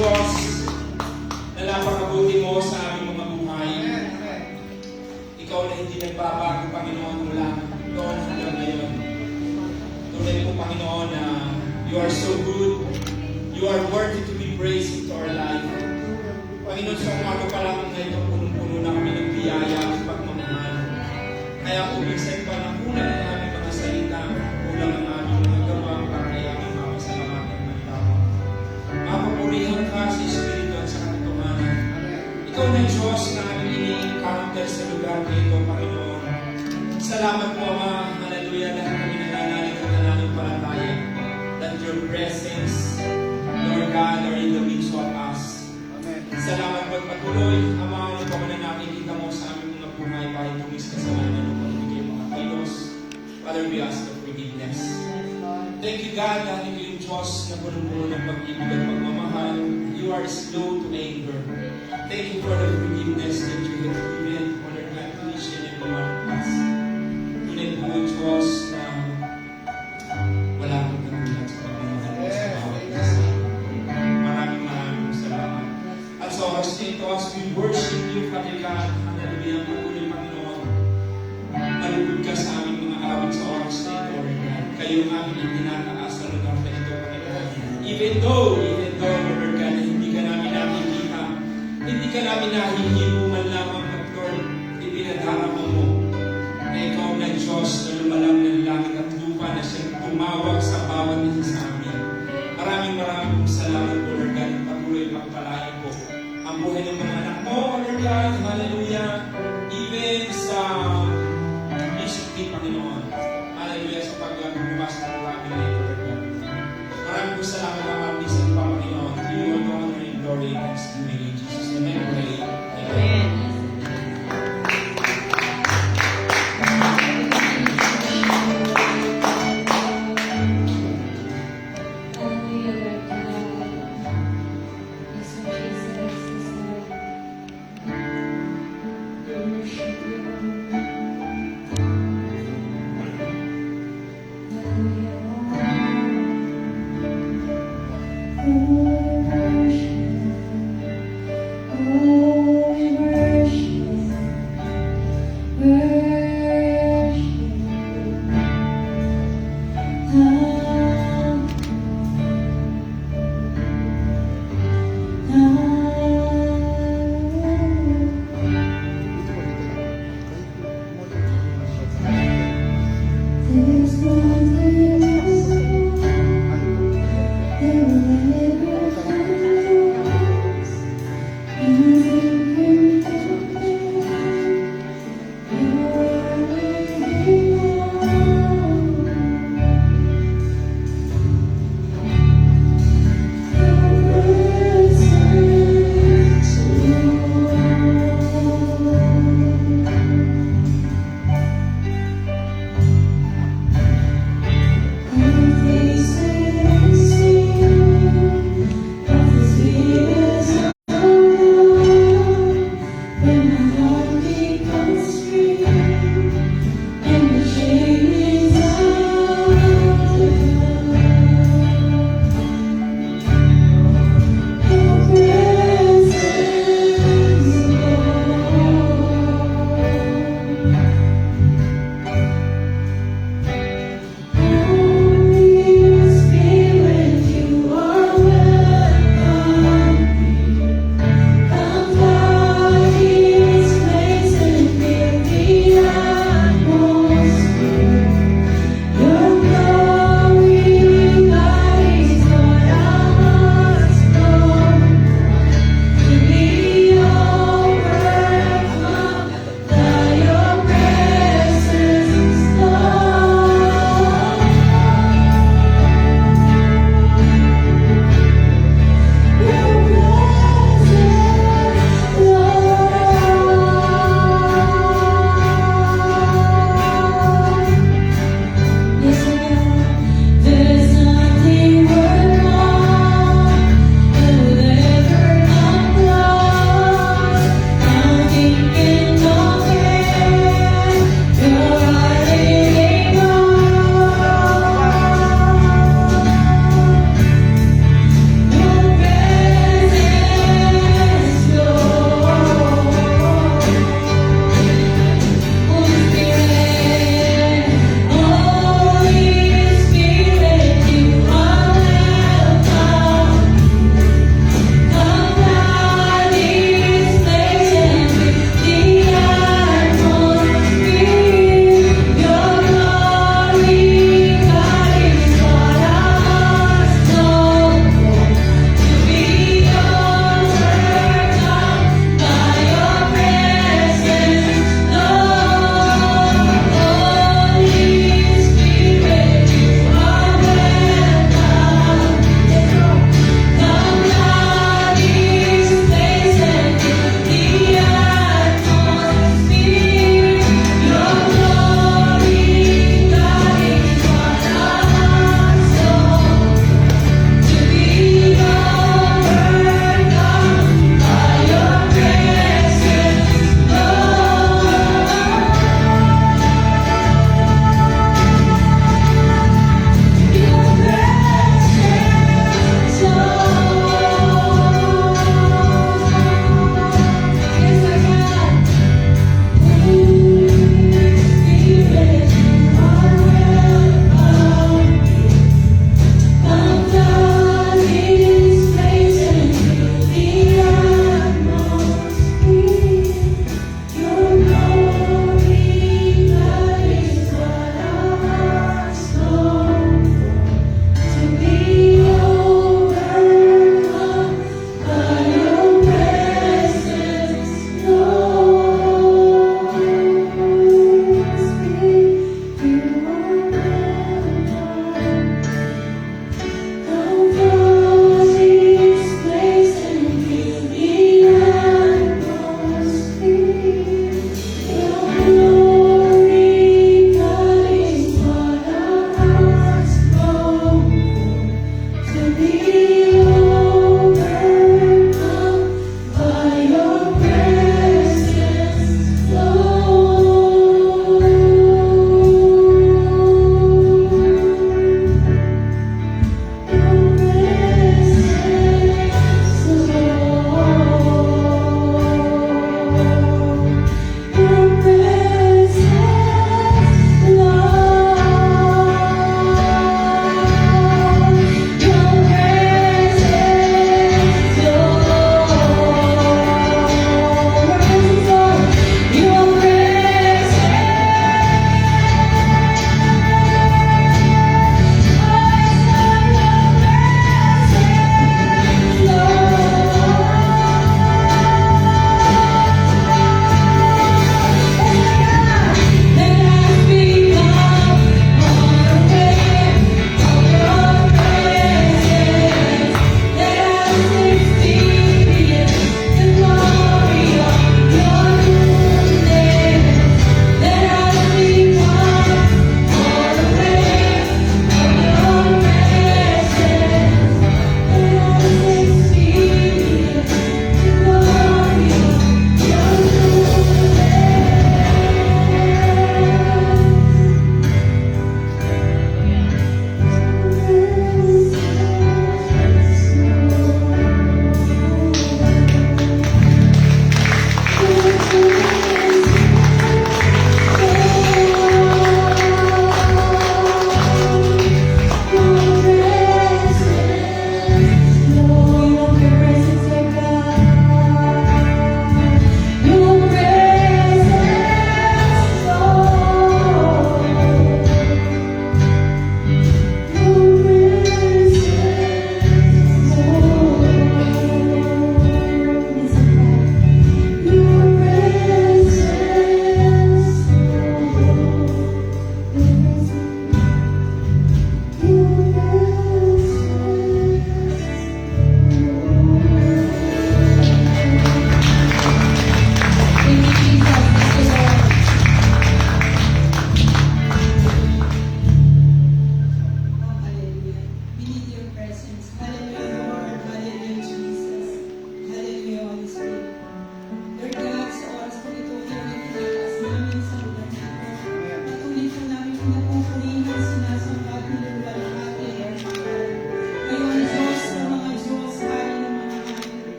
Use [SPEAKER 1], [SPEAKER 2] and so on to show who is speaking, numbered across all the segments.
[SPEAKER 1] Diyos na napakabuti mo sa aming mga buhay. Ikaw na hindi nagbabago, Panginoon, mula noon hanggang ngayon. Tunay po, Panginoon, na you are so good. You are worthy to be praised into our life. Panginoon, sa umaga pa lang ngayon, punong-puno na kami ng biyaya at pagmamahal. Kaya kung minsan pa na kulang ang aming mga salita, kulang ang aming mga gawa, para ay aming mapasalamatan ng tao. Mapapurihan ka sa Espiritu at sa katotohanan. Ikaw na Diyos na aming ini-encounter sa lugar na ito, Panginoon. Salamat po, Ama. Hallelujah. Lahat kami nananalig at nananampalataya that your presence, Lord God, are in the midst of us. Salamat po at patuloy, Ama, ano pa man na nakikita mo sa aming mga buhay kahit tumis kasalanan o pagbigay mga kilos. Father, we ask for forgiveness. Thank you, God, dahil yung Diyos na puno-puno ng pag-ibig at pagmamahal. You are slow to anger. Thank you for the forgiveness that you have given for the recognition and every one of us. Tunay po yung Diyos na wala kang kagulat sa pagmamahal mo sa bawat isa. Maraming salamat. At sa oras nito, as we worship you, Father God, hallelujah, patuloy, Panginoon, malugod ka sa aming mga awit sa oras nito, Lord God. Kayo ang aming itinataas sa lugar na ito, Panginoon. Even though, Lord God, na hindi ka namin nakikita, hindi ka namin nahihinuman lamang at Lord, ipinadarama mo na ikaw na Diyos na lumalang ng langit at lupa na siyang tumawag sa bawat isa sa amin. Maraming salamat po, Lord God, at patuloy pagpalain po ang buhay ng mga anak mo, Lord God, hallelujah, even sa PCT, Panginoon, hallelujah, sa pag-bumas ng family na ito, Lord God. Maraming po salamat ang pag-isip pa, Panginoon. You are the honor and glory next to me, in Jesus' name I pray. Amen.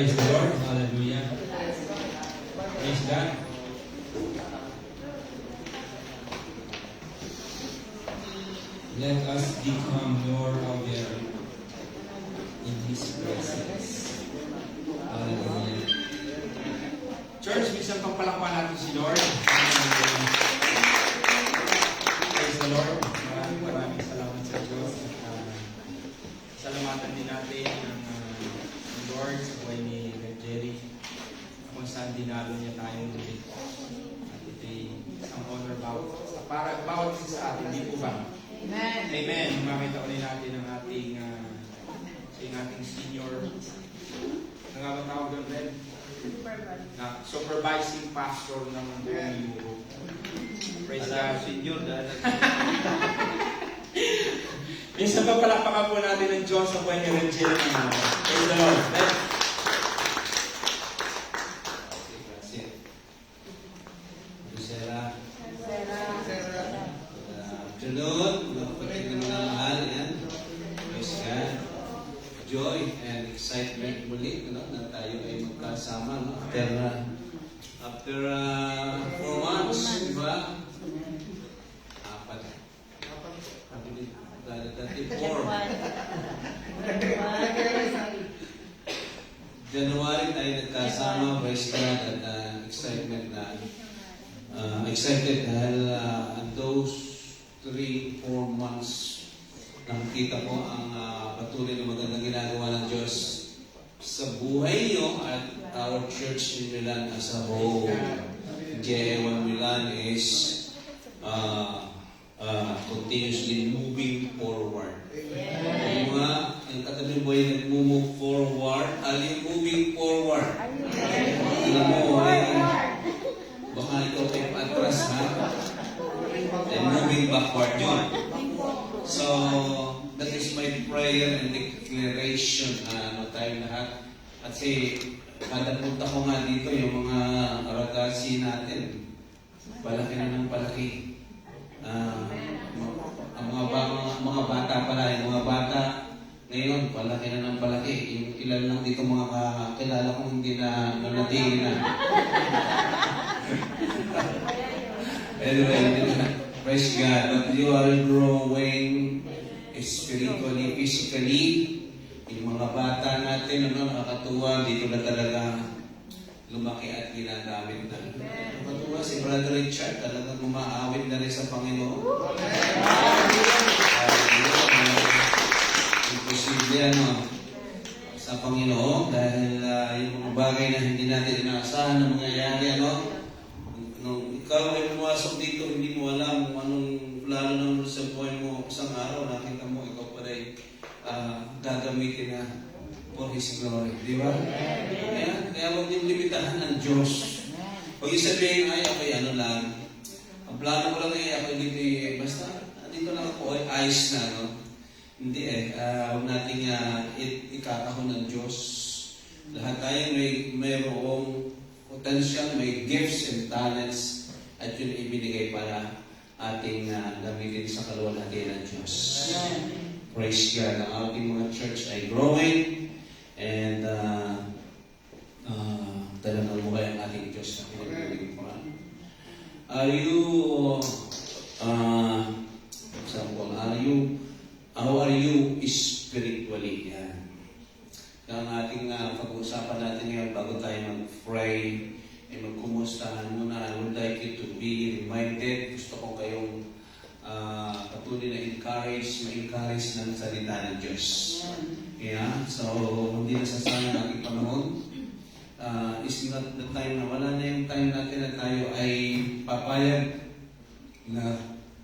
[SPEAKER 1] Praise the Lord. Hallelujah. Praise God. Let us become more aware in His presence. Hallelujah. Church, minsan pang palakpan natin si Lord. Praise the Lord. Maraming salamat sa Diyos. Salamatan din natin ang Lord sa buhay ni Jerry. Kung saan dinalo niya tayo ulit. At ito'y isang honor para bawat isa sa atin. Di po ba?
[SPEAKER 2] Amen.
[SPEAKER 1] Amen. Makita ulit natin ang ating senior. Nangamatawag doon rin? Supervising pastor ng buong Europe. Praise God.
[SPEAKER 3] Senior dahil
[SPEAKER 1] Minsan pa palakpakan po natin ng Diyos sa buhay ni Rachel. Praise the Lord.
[SPEAKER 3] Sarah. Afternoon, mga kapatid na mga mahal, yan. Praise God. Joy and excitement muli, na tayo ay magkasama, no? After 4 months, di ba? Apat. Dati 4. January tayo nagkasama, praise God, at excitement na excited dahil those 3-4 months nakikita ko ang patuloy na magandang ginagawa ng Diyos sa buhay niyo at our church in Milan as a whole. J1 Milan is continuously moving forward. Yung ang katabi mo ay nag-move forward. Are you moving forward? Alam mo, baka ikaw ay patras, ha? And moving backward yun. So, that is my prayer and declaration tayo lahat. At kada punta ko nga dito, yung mga ragazzi natin, palaki na ng palaki. Ang mga bata pala, yung mga bata ngayon, palaki na ng palaki. Yung ilan lang dito mga kakilala kong hindi na nanatili na. Anyway, praise God. But you are growing spiritually, physically. Yung mga bata natin, nakakatuwa, dito na talaga lumaki at ginagamit na. Nakakatuwa si Brother Richard, talagang umaawit na rin sa Panginoon. Imposible sa Panginoon dahil yung mga bagay na hindi natin inaasahan na mangyayari, nung ikaw ay pumasok dito, hindi mo alam kung anong plano ng sa buhay mo isang araw, nakita mo ikaw pa rin gagamitin na for His glory. Di ba? Kaya huwag niyong limitahan ng Diyos. Huwag yung sabihin, ay, okay, ano lang. Ang plano ko lang ako dito, basta dito lang ako, ayos na, no? Hindi huwag nating ikakahon ng Diyos. Lahat tayo mayroong potential, may gifts and talents at yun ibinigay para ating gamitin sa kaluwalhati ng Diyos. Praise God. Ang ating mga church ay growing and talagang mukha ang ating Diyos na pinag-ibig pa. How are you spiritually? Yan. Ang ating pag-uusapan natin ngayon bago tayo mag-pray, ay magkumustahan muna. I would like you to be reminded. Gusto ko kayong patuloy na ma-encourage ng salita ng Diyos. Yeah? So, hindi nasasayang ang ating panahon. Is not the time na wala na yung time natin na tayo ay papayag na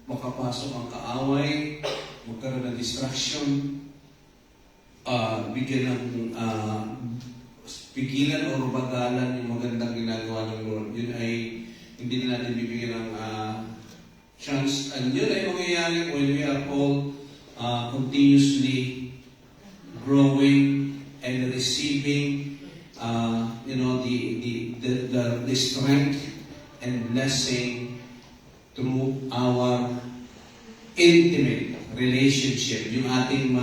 [SPEAKER 3] makapasok ang kaaway, magkaroon ng distraction, bigyan ng pigilan o bagalan yung magandang ginagawa ng Lord. Yun ay hindi na natin bibigyan ng chance. And yun ay mangyayari when we are all continuously growing and receiving the strength and blessing through our intimate relationship. Yung ating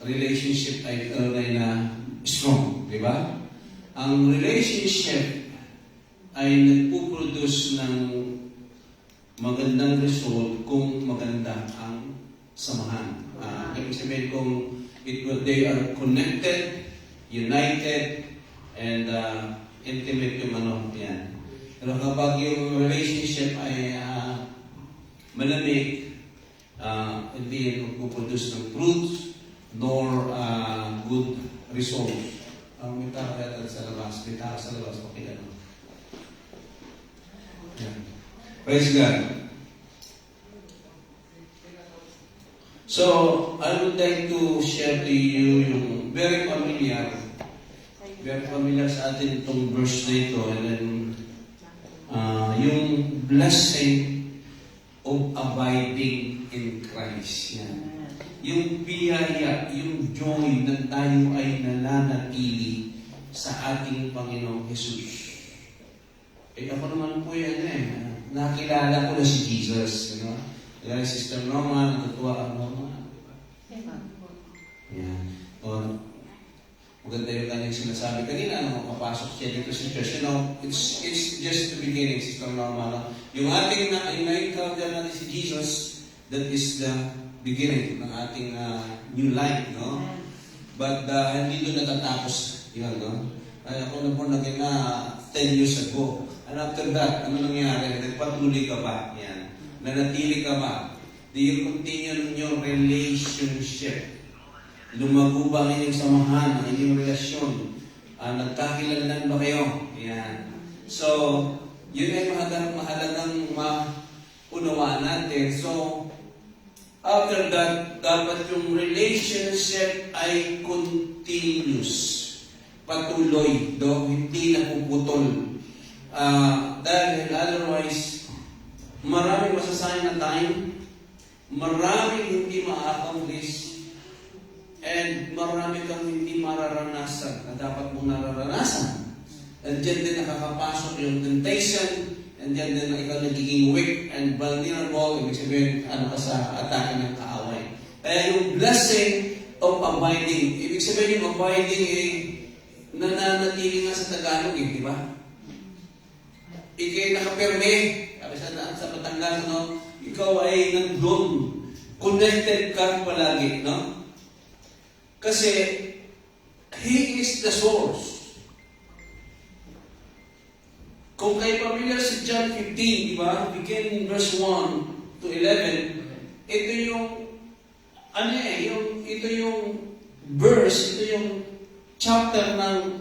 [SPEAKER 3] relationship ay tunay na strong, di ba? Ang relationship ay nagpuproduce ng magandang result kung maganda ang samahan. Ibig sabihin kung they are connected, united, and intimate yung yan. Pero kapag yung relationship ay malamig, hindi yan magpuproduce ng fruits nor good results. May tao natin sa labas, okay ano. Yeah. Praise God. So, I would like to share to you yung very familiar sa atin itong verse na ito, and then yung blessing of abiding in Christ. Yan. Yung biyaya, yung joy na tayo ay nananatili sa ating Panginoong Jesus. Ako naman po yan nakilala ko na si Jesus. You know? Kaya Sister Norma, natutuwa ka Norma. Yan. Maganda yung kanyang sinasabi kanina nung makapasok siya dito sa church. You know, it's just the beginning, Sister Norma. No? Yung ating na-encounter natin si Jesus, that is the beginning ng ating new life, no? But hindi doon natatapos yun, no? Ay, ako na po naging 10 years ago. And after that, ano nangyari? Nagpatuloy ka ba? Yan. Nanatili ka ba? Do you continue your relationship? Lumago ba ang inyong samahan, ang inyong relasyon? Nagkakilanlan ba kayo? Yan. So, yun ay mahalagang maunawaan natin. So, after that, dapat yung relationship ay continuous. Patuloy, hindi napuputol. Dahil otherwise, maraming masasayang na time, maraming hindi ma-accomplish, and marami kang hindi mararanasan na dapat mong nararanasan. And dyan din nakakapasok yung temptation, and dyan din na ikaw nagiging weak and vulnerable, ibig sabihin, ka sa atake ng kaaway. Kaya yung blessing of abiding, ibig sabihin yung abiding nananatili nga sa Tagalog, di ba? Ikay nakapirme, sabi sa Batangas, no? Ikaw ay nandun, connected ka palagi, no? Kasi, He is the source. Kung kayo familiar si John 15, di ba? Beginning verse 1 to 11, ito yung, ito yung verse, ito yung chapter ng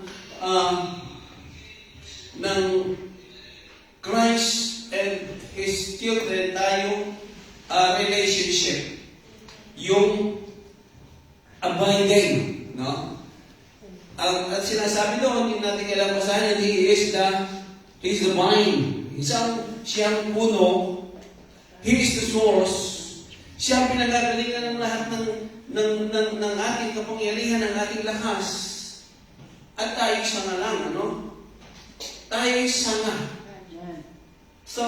[SPEAKER 3] Christ and His children tayo relationship. Yung abiding, no? At sinasabi doon, hindi natin kailangan basahin, He's the vine. Siyang puno. He is the source. Siya ang pinagagalingan ng lahat ng ating kapangyarihan, ng ating lakas. At tayo sana lang, ano? Tayo sana. So,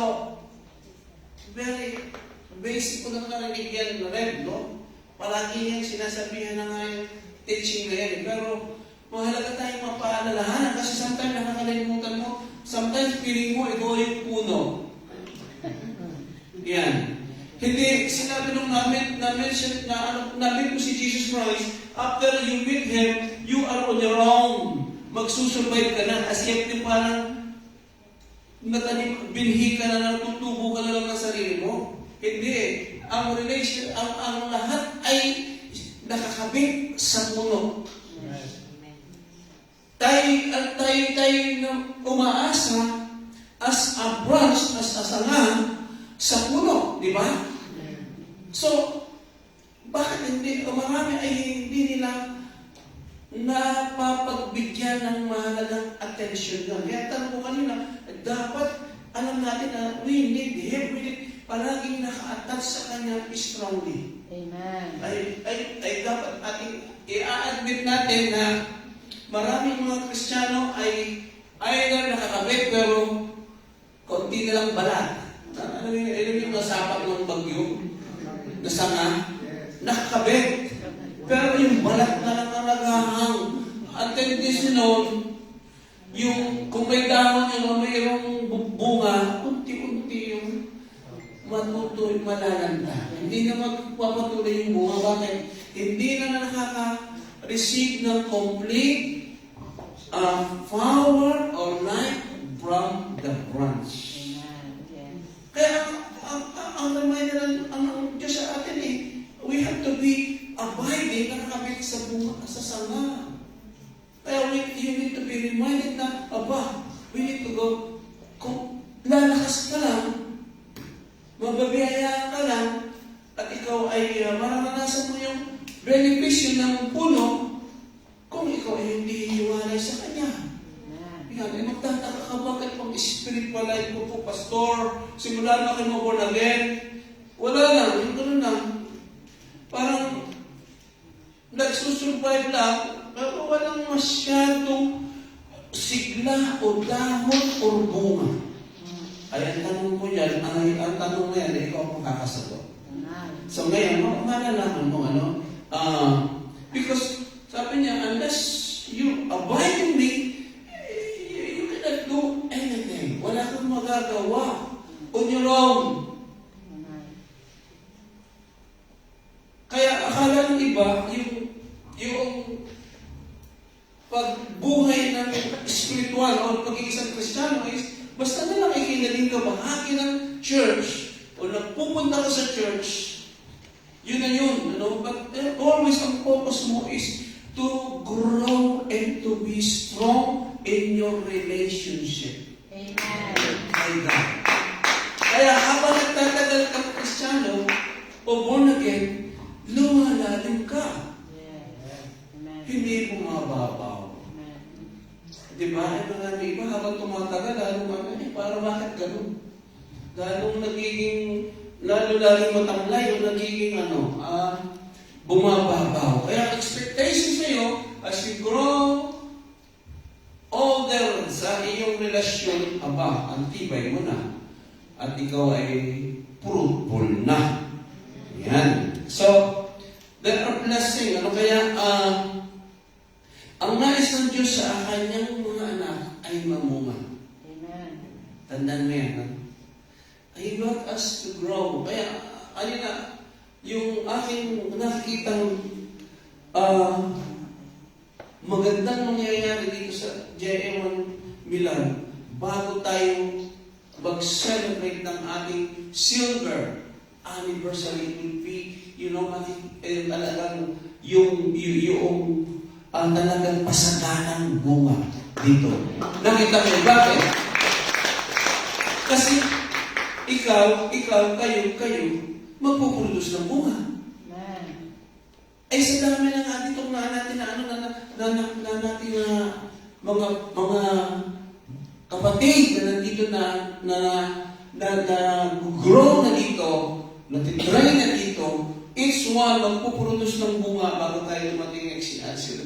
[SPEAKER 3] very basic ko lang narinig yan na red, no? Palagi yung sinasabihan na nga yung teaching na yan. Pero, mahalaga tayong mapaalalahanan kasi sometimes nakakalimutan mo, sometimes feeling mo, ikaw yung puno. Yan. Hindi, sinabi nung na-mention ko si Jesus Christ, after you meet Him, you are on your own. Magsusurvive ka na, as if yung parang binhi ka na, tutubo ka na lang ng sarili mo. Hindi. Ang relation, ang lahat ay nakakabit sa puno. Tayo umaasa as a branch, as a sanga sa puno, di ba? So, bakit hindi? Marami ay hindi nila napapagbigyan ng mahalagang attention doon. Kaya tanong ko kanina, dapat alam natin na we need Him, palaging naka-attach sa Kanya strongly.
[SPEAKER 2] Amen.
[SPEAKER 3] Ay dapat ating i-admit natin na maraming mga Kristiyano ay either nakakabit pero konti na lang balat. Ano yung nasapak ng bagyo? Nasanga? Nakakabit. Pero yung balat tendency noon, yung kung may dahon yung mayroong bunga, unti-unti yung matutuloy, malalanta. Hindi na magpapatuloy yung bunga. Bakit? Hindi na nakaka-receive ng complete flower or life from the branch. Kaya ang reminder ng Diyos sa atin we have to be abiding, nakakabit sa bunga, sa sanga. Kaya you need to be reminded na, we need to go, kung lalakas ka lang, mababiyaya ka lang, at ikaw ay mararanasan mo yung benepisyo ng puno, kung ikaw ay hindi hiwalay sa Kanya. Yan, magtataka ka, bakit pang spiritual life ko po, pastor, simula na kayo born again, wala lang, yung gano'n lang. Parang, nagsusurvive lang, pero walang masyadong sigla o dahon o bunga. Ay, ang tanong ko yan, ang tanong mo yan, ikaw ang kakasagot. So ngayon, malalaman mo, because, sabi niya, unless you abide in me, you cannot do anything. Wala kang magagawa on your own. Kaya akala ng iba, yung pagbuhay ng spiritual o pagiging isang Kristiyano is, basta na lang ikinaling ka bahagi ng church o nagpupunta ka sa church, yun na yun. But always ang focus mo is to grow and to be strong in your relationship.
[SPEAKER 2] Amen.
[SPEAKER 3] Kay God. Kaya habang nagtatagal ka Kristiyano o born again, lumalalim ka.
[SPEAKER 2] Yes. Amen.
[SPEAKER 3] Hindi bumababaw.
[SPEAKER 2] Amen.
[SPEAKER 3] Diba? Ay mga iba habang tumatagal, para bakit ganun? Lalo laging matamlay o nagiging bumababaw. Kaya expectation sa'yo, as you grow older sa iyong relasyon, ang tibay mo na. At ikaw ay fruitful na. Yan. So, there are blessing. Kaya, ang nais ng Diyos sa kanyang mga anak ay mamunga.
[SPEAKER 2] Amen.
[SPEAKER 3] Tandaan mo yan. He want us to grow. Kaya, yung aking nakikitang magandang mangyayari dito sa JM1 Milan, bago tayo mag-celebrate ng ating silver anniversary, will be, talagang yung talagang pasaganang bunga dito. Nakita mo, bakit? Kasi ikaw, kayo, magpuproduce ng bunga.
[SPEAKER 2] Amen.
[SPEAKER 3] Ay sa dami na nga ditong natin mga kapatid na nandito na grow na dito, natitrain na dito, each one magpuproduce ng bunga bago tayo dumating ng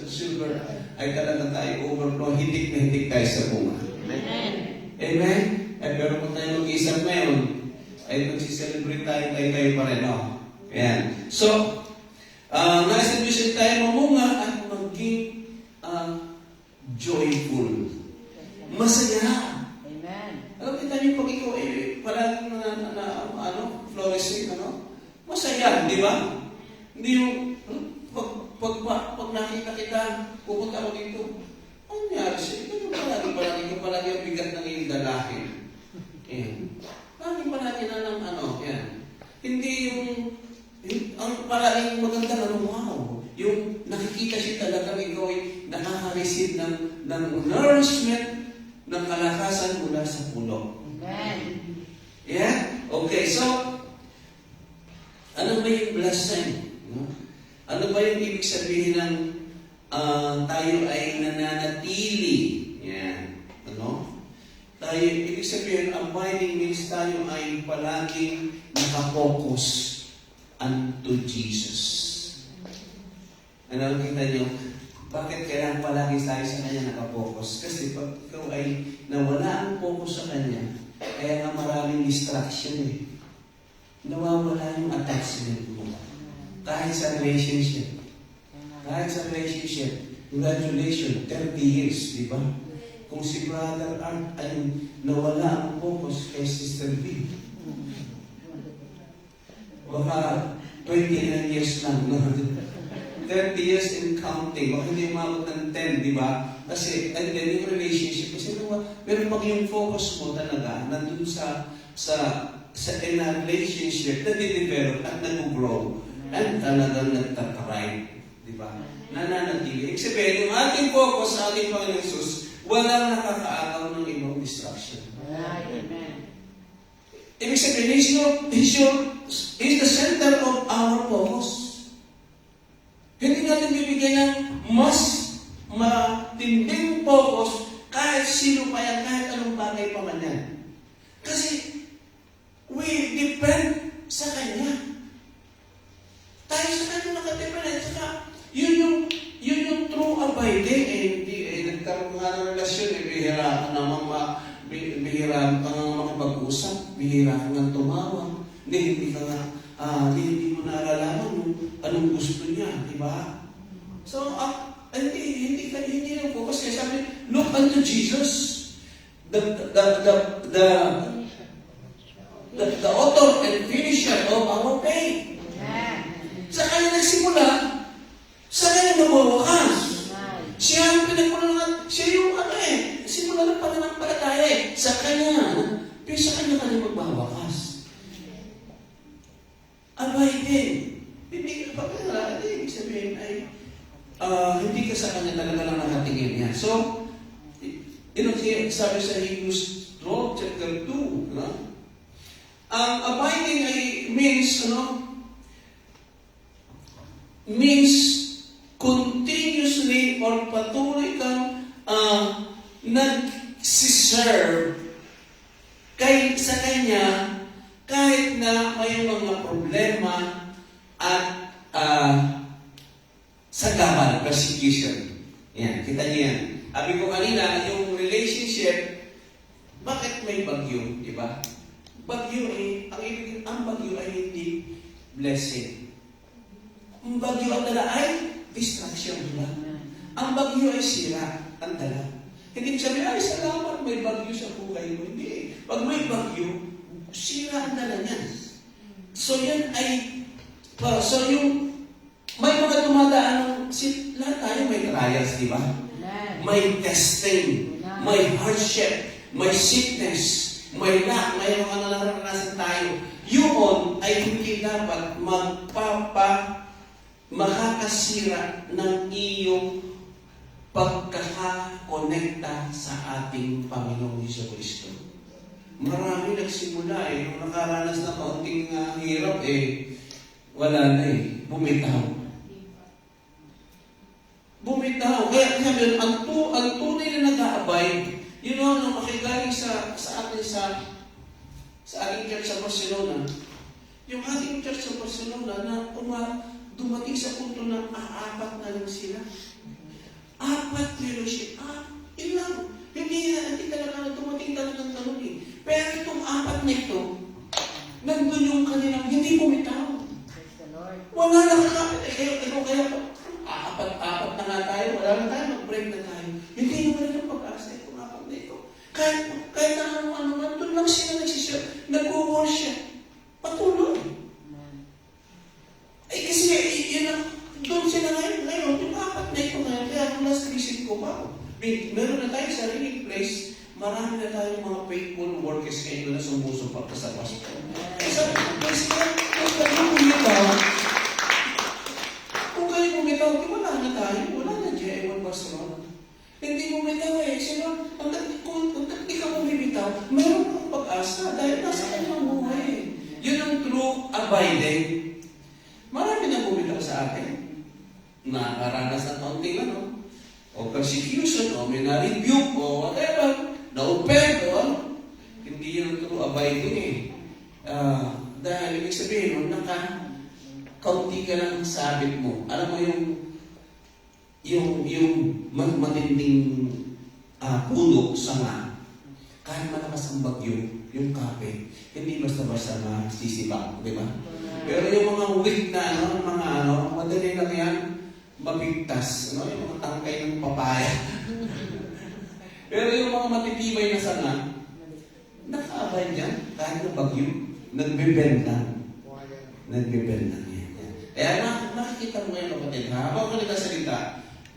[SPEAKER 3] silver, ay talaga tayo overflow, hindik na hindik tayo sa bunga.
[SPEAKER 2] Amen.
[SPEAKER 3] Amen? Pero kung tayo mag-isang ngayon, ay magsiselebrate tayo pa rin, no? Ayan. So, nasa vision tayo mamunga at maging joyful. Masaya.
[SPEAKER 2] Amen.
[SPEAKER 3] Alam, kita niyo pag ikaw parang flourishing, masaya, di ba? Hindi yung, pag nakita kita, pupunta ako dito, ano nangyari siya? Ito yung palagi ang bigat ng iyong dalahin. Ayan. Palagi na ng yan. Hindi ang palaging maganda wow. Yung nakikita siya talaga ikaw ay nakaka-receive ng nourishment, ng kalakasan mula sa puno.
[SPEAKER 2] Amen.
[SPEAKER 3] Yeah? Okay, so, ano ba yung blessing? Ano ba yung ibig sabihin ng tayo ay nananatili? Yan. Tayo, ibig sabihin, abiding means tayo ay palaging nakapokus unto Jesus. Kita nyo, bakit kailangan palagi tayo sa Kanya nakapokus? Kasi pag ikaw ay nawala ang focus sa Kanya, kaya nga maraming distraction nawawala yung attachment mo. Kahit sa relationship. Congratulations, 30 years, di ba? Kung si Brother Art ay nawala ang focus kay Sister B, baka 29 years lang, no? 30 years in counting, baka hindi umabot ng 10, di ba? Kasi, and then yung relationship, kasi pero pag yung focus mo talaga, nandun sa in a relationship, nade-develop at nag-grow, and talagang nagtataray, di ba? Nananatili. Ibig sabihin, yung ating focus sa ating Panginoon Jesus, walang nakakaagaw ng ibang distraction.
[SPEAKER 2] Amen.
[SPEAKER 3] Ibig sabihin, He's the center of our focus. Hindi natin bibigyan ng mas matinding focus kahit sino pa yan, kahit anong bagay pa man yan. Kasi we depend sa Kanya. Tayo sa Kanya nakadepend. Saka yun yung true abiding. Nagkaroon nga ng relasyon, bihira ka naman bihira ka nga makipag-usap, bihira ka nga tumawag, hindi mo nalalaman anong gusto niya, di ba? So, hindi yung focus. Kaya sabi, look unto Jesus, the author and finisher of our faith. Sa Kanya nagsimula, sa Kanya mawawakas. Siya ang pinagmulan, siya yung simula ng pananampalataya sa Kanya. Pero sa Kanya ka magbawakas. Abiding. Hindi ka pagkala, ibig sabihin ay hindi ka sa Kanya talaga lang nakatingin niya. So, sabi sa Hebrews 12, chapter 2, no? Ang abiding ay means continuously or patuloy kang nag-serve sa Kanya kahit na may mga problema at sagabal, persecution. Yan, kita niyo yan. Sabi ko kanina, yung relationship, bakit may bagyo, di ba? Bagyo ang bagyo ay hindi blessing. Ang bagyo ang dala ay distraction, di ba? Ang bagyo ay sira, ang dala. Hindi sabi, ay salamat, may bagyo sa buhay mo. Hindi. Pag may bagyo, sira ang dala niya. So yan ay, yung may mga dumadaan, lahat tayo may trials, di ba? May testing, may hardship, may sickness, may may mga naranasan tayo. Yun ay hindi dapat makakasira ng iyong pagkakakonekta sa ating Panginoong Jesucristo. Marami nagsimula nung nakaranas na kaunting hirap wala na bumitaw. Kaya sabi, ang tunay na nag-a-abide, nung makigaling sa ating church sa Barcelona, yung ating church sa Barcelona na dumating sa punto na apat na lang sila. 4 fellowship. Ilang. Hindi talaga dumating talagang tanong Pero itong 4 na ito, nandun yung kanilang hindi bumitaw. Wala na kakapit. Kaya apat na nga tayo, wala na tayo, mag-break na tayo. Hindi naman ito pag-asa itong 4 na ito. Kahit na ano, doon lang sila nagsisya, nag-worship. Patuloy. Kasi doon sila ngayon, yung 4 na ito ngayon, kaya kung last visit ko pa, meron na tayo sariling place, marami na tayong mga faithful workers ngayon na sumusuporta sa gospel. Kasi kung kayo bumitaw, wala na tayo, wala na J1 Barcelona. Hindi bumitaw sino, kung di ka bumibitaw, meron kang pag-asa dahil nasa kanyang buhay. Yun ang true abiding. Marami na bumitaw sa atin. Nakaranas ng kaunting o persecution, o may na-rebuke, o whatever, na-open, hindi yun ang true abiding dahil ibig sabihin, kaunti ka lang sabit mo. Alam mo yung matinding puno, sanga, kahit malakas ang bagyo, yung kape, hindi basta-basta na sisibak, di ba? Pero yung mga weak na, madali lang yan, mabigtas, no? Yung mga tangkay ng papaya. Pero yung mga matitibay na sanga, nakaabay dyan, kahit na bagyo, nagbibend lang. Nagbibend lang yan. Kaya makikita mo ngayon, kapatid, ha? Habang ka nagsasalita,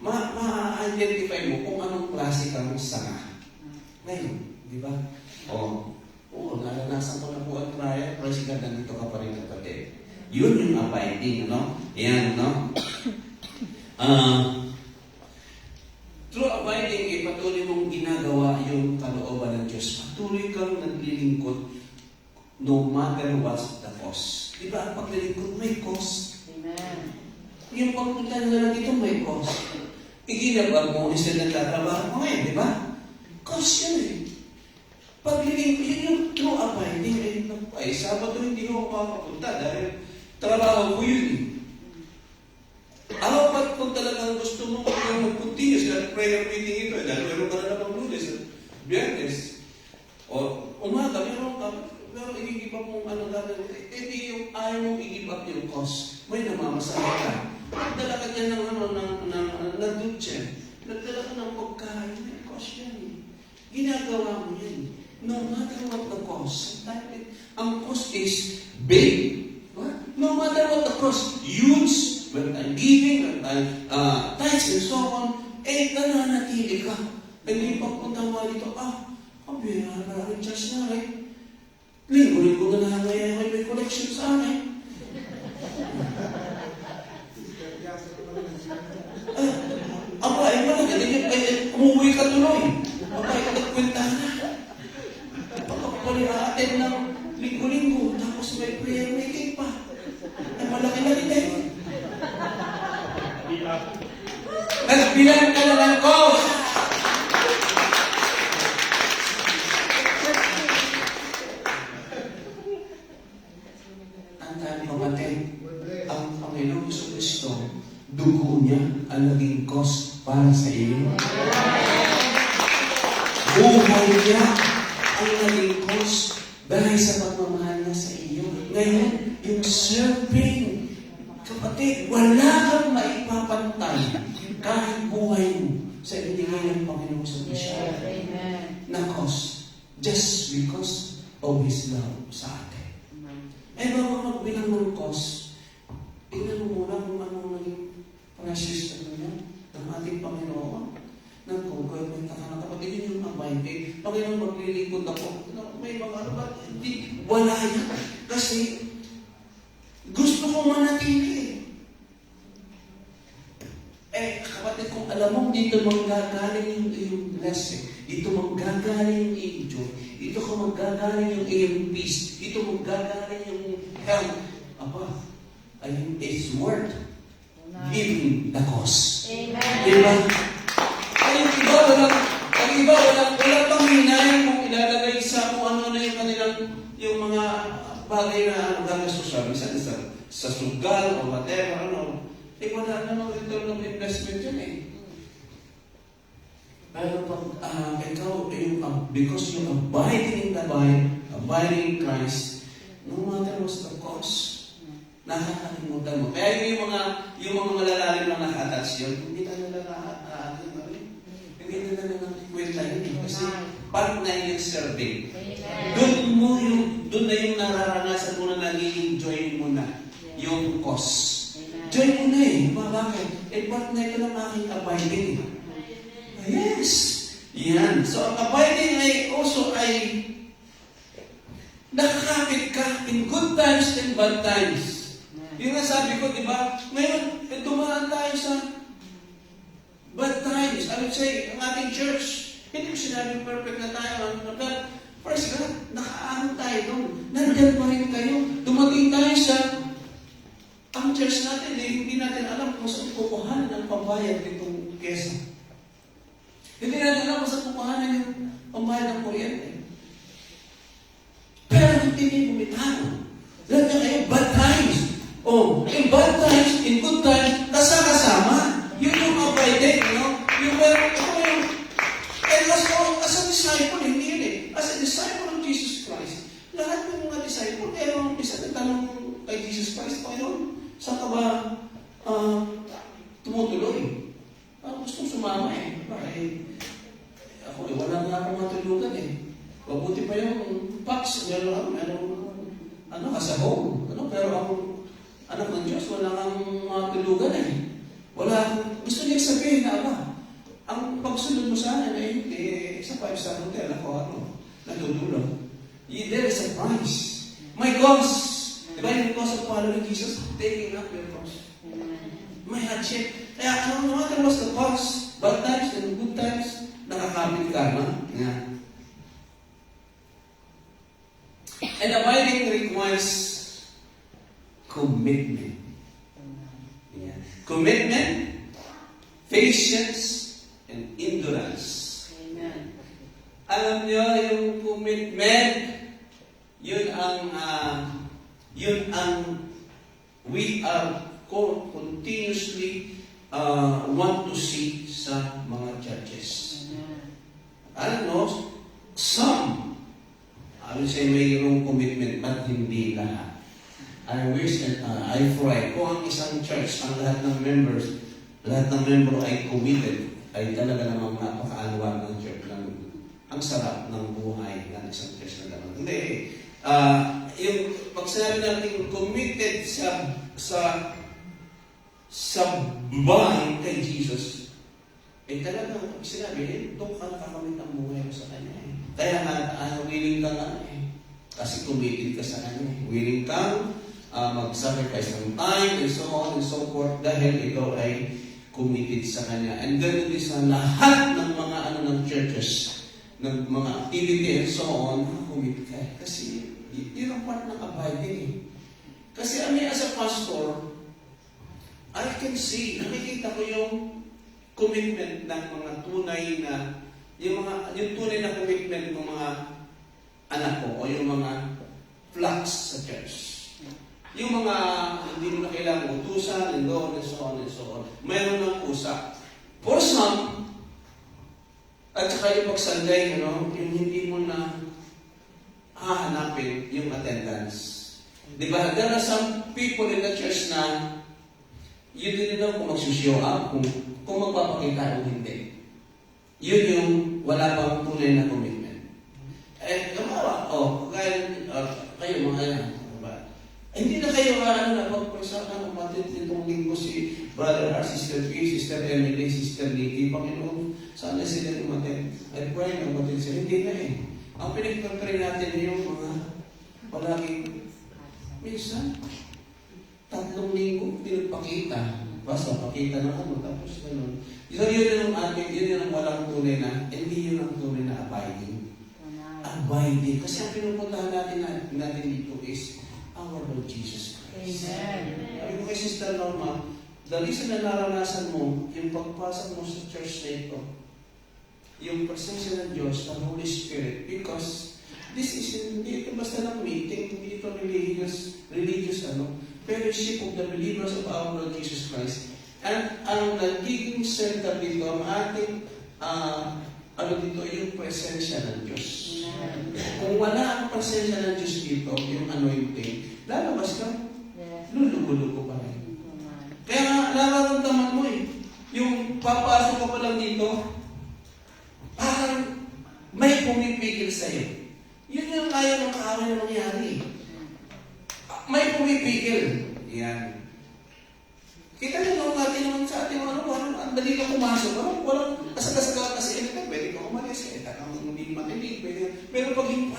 [SPEAKER 3] ma-identify mo kung anong klase kang sanga. Ngayon, di ba? Oo, naranasan ko na po ang trial, pero siya nandito ka pa rin, kapatid. Yun yung abiding, no? Yan, no? Through abiding, patuloy mong ginagawa yung kalooban ng Diyos. Patuloy kang naglilingkod no matter what's the cost. Di ba, ang paglilingkod may cost.
[SPEAKER 2] Amen.
[SPEAKER 3] Yung pagpunta na lang dito may cost. Iginagawa mo instead ng tatrabaho mo ngayon, di ba? Cost yun eh. Paglilingkod, yun yung true abiding. Ay, Sabado hindi ko makapunta dahil trabaho ko yun eh. Ako kung talagang gusto mo mag-continue sa prayer meeting ito, dahil meron ka na namang Lunes at Biyernes, o umaga, meron ka, pero i-give up mong ano gagawin, hindi yung ayaw mong i-give up yung cost. May namamasaya ka. Nagdala ka dyan ng dutse. Nagdala ka ng pagkain. May cost yan eh. Ginagawa mo yan. No matter what the cost. Dahil ang cost is big. No matter what the cost, huge. When I'm giving, when I'm tithes and so on, nananatili ka. Hindi pagpunta mo dito, bihara rin church na rin. Linggo-linggo na lang ngayon may collection sa akin. Ay malagaling, umuwi ka tuloy. Ay, nagkwenta na. Pagkakapali ng linggo-linggo, tapos may prayer meeting pa. Ay, malaki-laki din. Nagbilang ka na lang ko! Ang dami kapatid, ang Panginoon Jesucristo, dugo niya ang naging cost para sa iyo. Buhay niya ang naging cost dahil sa pagmamahal niya sa iyo. Ngayon, yung serving, kapatid, wala kang maipapantay kahit buhay mo sa ibinigay ng Panginoon sa Kristo na cost just because of His love sa atin. Bago magbilang ng cost, tingnan mo muna kung anong naging precious na ng ating Panginoon. Nang kung kwenta ka na kapatid, yun yung abiding. Panginoon, maglilingkod ako. May mga ano ba? Hindi, wala yan. Kasi gusto ko manatili. Kapatid, kung alam mo, dito manggagaling yung iyong blessing, dito manggagaling yung iyong joy, dito ka manggagaling yung iyong peace, dito manggagaling yung health, it's worth giving the cost.
[SPEAKER 2] Amen.
[SPEAKER 3] Diba? Ang iba, walang panghinayang kung ilalagay sa kung ano na yung kanilang, yung mga bagay na gagastusan, minsan sa sugal o whatever, wala namang return of investment yun eh. Pero pag ikaw, because you're abiding in the vine, abiding in Christ, no matter what's the cost, nakakalimutan mo. Kaya yung mga malalalim na naka-attach yun, hindi na nila hindi na nila kwenta yun. Kasi part na yung serving. Doon na yung nararanasan mo na nag-i-enjoy mo na yung cost. Joy mo na eh. Bakit? Part na ito ng aking abiding. Yes. Yan. So, ang abiding ay also ay nakakapit ka in good times and bad times. Yung nga sabi ko, di ba? Ngayon, dumaan tayo sa bad times. I would say, ang ating church, hindi ko sinabing perfect na tayo. But, first God, nakaano tayo doon. Nandyan pa rin kayo. Dumating tayo sa ang church natin, hindi natin alam kung saan kukuhanan ng pambayad nitong kesa. Hindi natin alam kung saan kukuhanan yung pambayad ng kuryente. Pero hindi niyo bumitago. Lahat na kayo, bad times. In bad times, in good times, kasama. Yun yung abiding, no? Yung meron, as a disciple, hindi yun eh. As a disciple of Jesus Christ, lahat ng mga disciple, meron isa na tanong kay Jesus Christ, Panginoon, saan ka ba tumutuloy? wala akong matulugan eh. Mabuti pa yung Pax, meron kasahog. Pero ang anak ng Diyos, wala kang matulugan eh. Gusto niya sabihin na, ang pagsunod mo sa akin sa 5-star hotel, natutulog. There is a price. My cost. Diba yung cost of following Jesus? Taking up your cross. May hardship. Kaya no matter what's the cost, bad times and good times, nakakapit ka na. Yeah. And abiding requires commitment. Yeah. Commitment, patience, and endurance.
[SPEAKER 2] Amen.
[SPEAKER 3] Alam niyo, yung commitment, yun ang we are continuously want to see sa mga churches. Alam mo, I will say mayroong commitment, but hindi lahat. I wish and I pray, kung ang isang church, ang lahat ng member ay committed, ay talaga namang napaka-alwa ng church, ang sarap ng buhay ng isang church na gano'n. Hindi. Yung pag sinabi natin committed sa bahay kay Jesus, talagang sinabi, doon ka nakakamit ang buhay mo sa Kanya. Kaya willing ka nga kasi committed ka sa Kanya. Willing kang mag-sacrifice ng time and so on and so forth dahil ikaw ay committed sa Kanya. And ganun din sa lahat ng mga ng churches, ng mga activity and so on, commit ka. Kasi yun ang part ng abiding. Kasi as a pastor, I can see, nakikita ko yung commitment ng mga tunay na, yung tunay na commitment ng mga anak ko o yung mga flocks sa church. Yung mga hindi mo na kailangan utusan and so on and so on. Mayroon ng usa. For some, at saka yung pagsanday, yung hindi mo na hahanapin yung attendance. Diba? There are some people in the church na yun din daw kung mag-show up, kung magpapakita o hindi. Yun yung wala pang tunay na commitment. Kayo mga yan. Hindi na kayo pag-presakan umatid nitong linggo si Brother R, Sister P, Sister Emily, Sister Nikki, Panginoon, sana sila umatid. I pray na umatid sila. Hindi na Ang pinagpapray natin yung mga palaging minsan, 3 linggo, hindi nagpakita. Basta pakita na tapos gano'n. Yun yung walang tunay na, hindi yun ang tunay na abiding. Abiding. Kasi ang pinupuntahan natin dito is our Lord Jesus Christ.
[SPEAKER 2] Amen.
[SPEAKER 3] Sabi ko kay Sister Norma, the reason na naranasan mo, yung pagpasok mo sa church na ito, yung presensya ng Diyos, ng Holy Spirit, because this is hindi ito basta ng meeting, hindi ito religious fellowship of the believers of our Lord Jesus Christ. And ang nagiging center dito, ang ating yung presensya ng Diyos. Kung wala ang presensya ng Diyos dito, yung anointing, lalabas ka, lulugo-lugo pa rin. Kaya nararamdaman mo yung papasok ka pa lang dito, parang may pumipigil sa'yo. Yun yung ayaw ng kaaway na mangyari. May pumipigil. Yan. Kita nyo natin naman sa ating parang ang dali ka pumasok. Walang kasagasaga kasi pwede ka umalis. Hindi matinig. Pero pag yung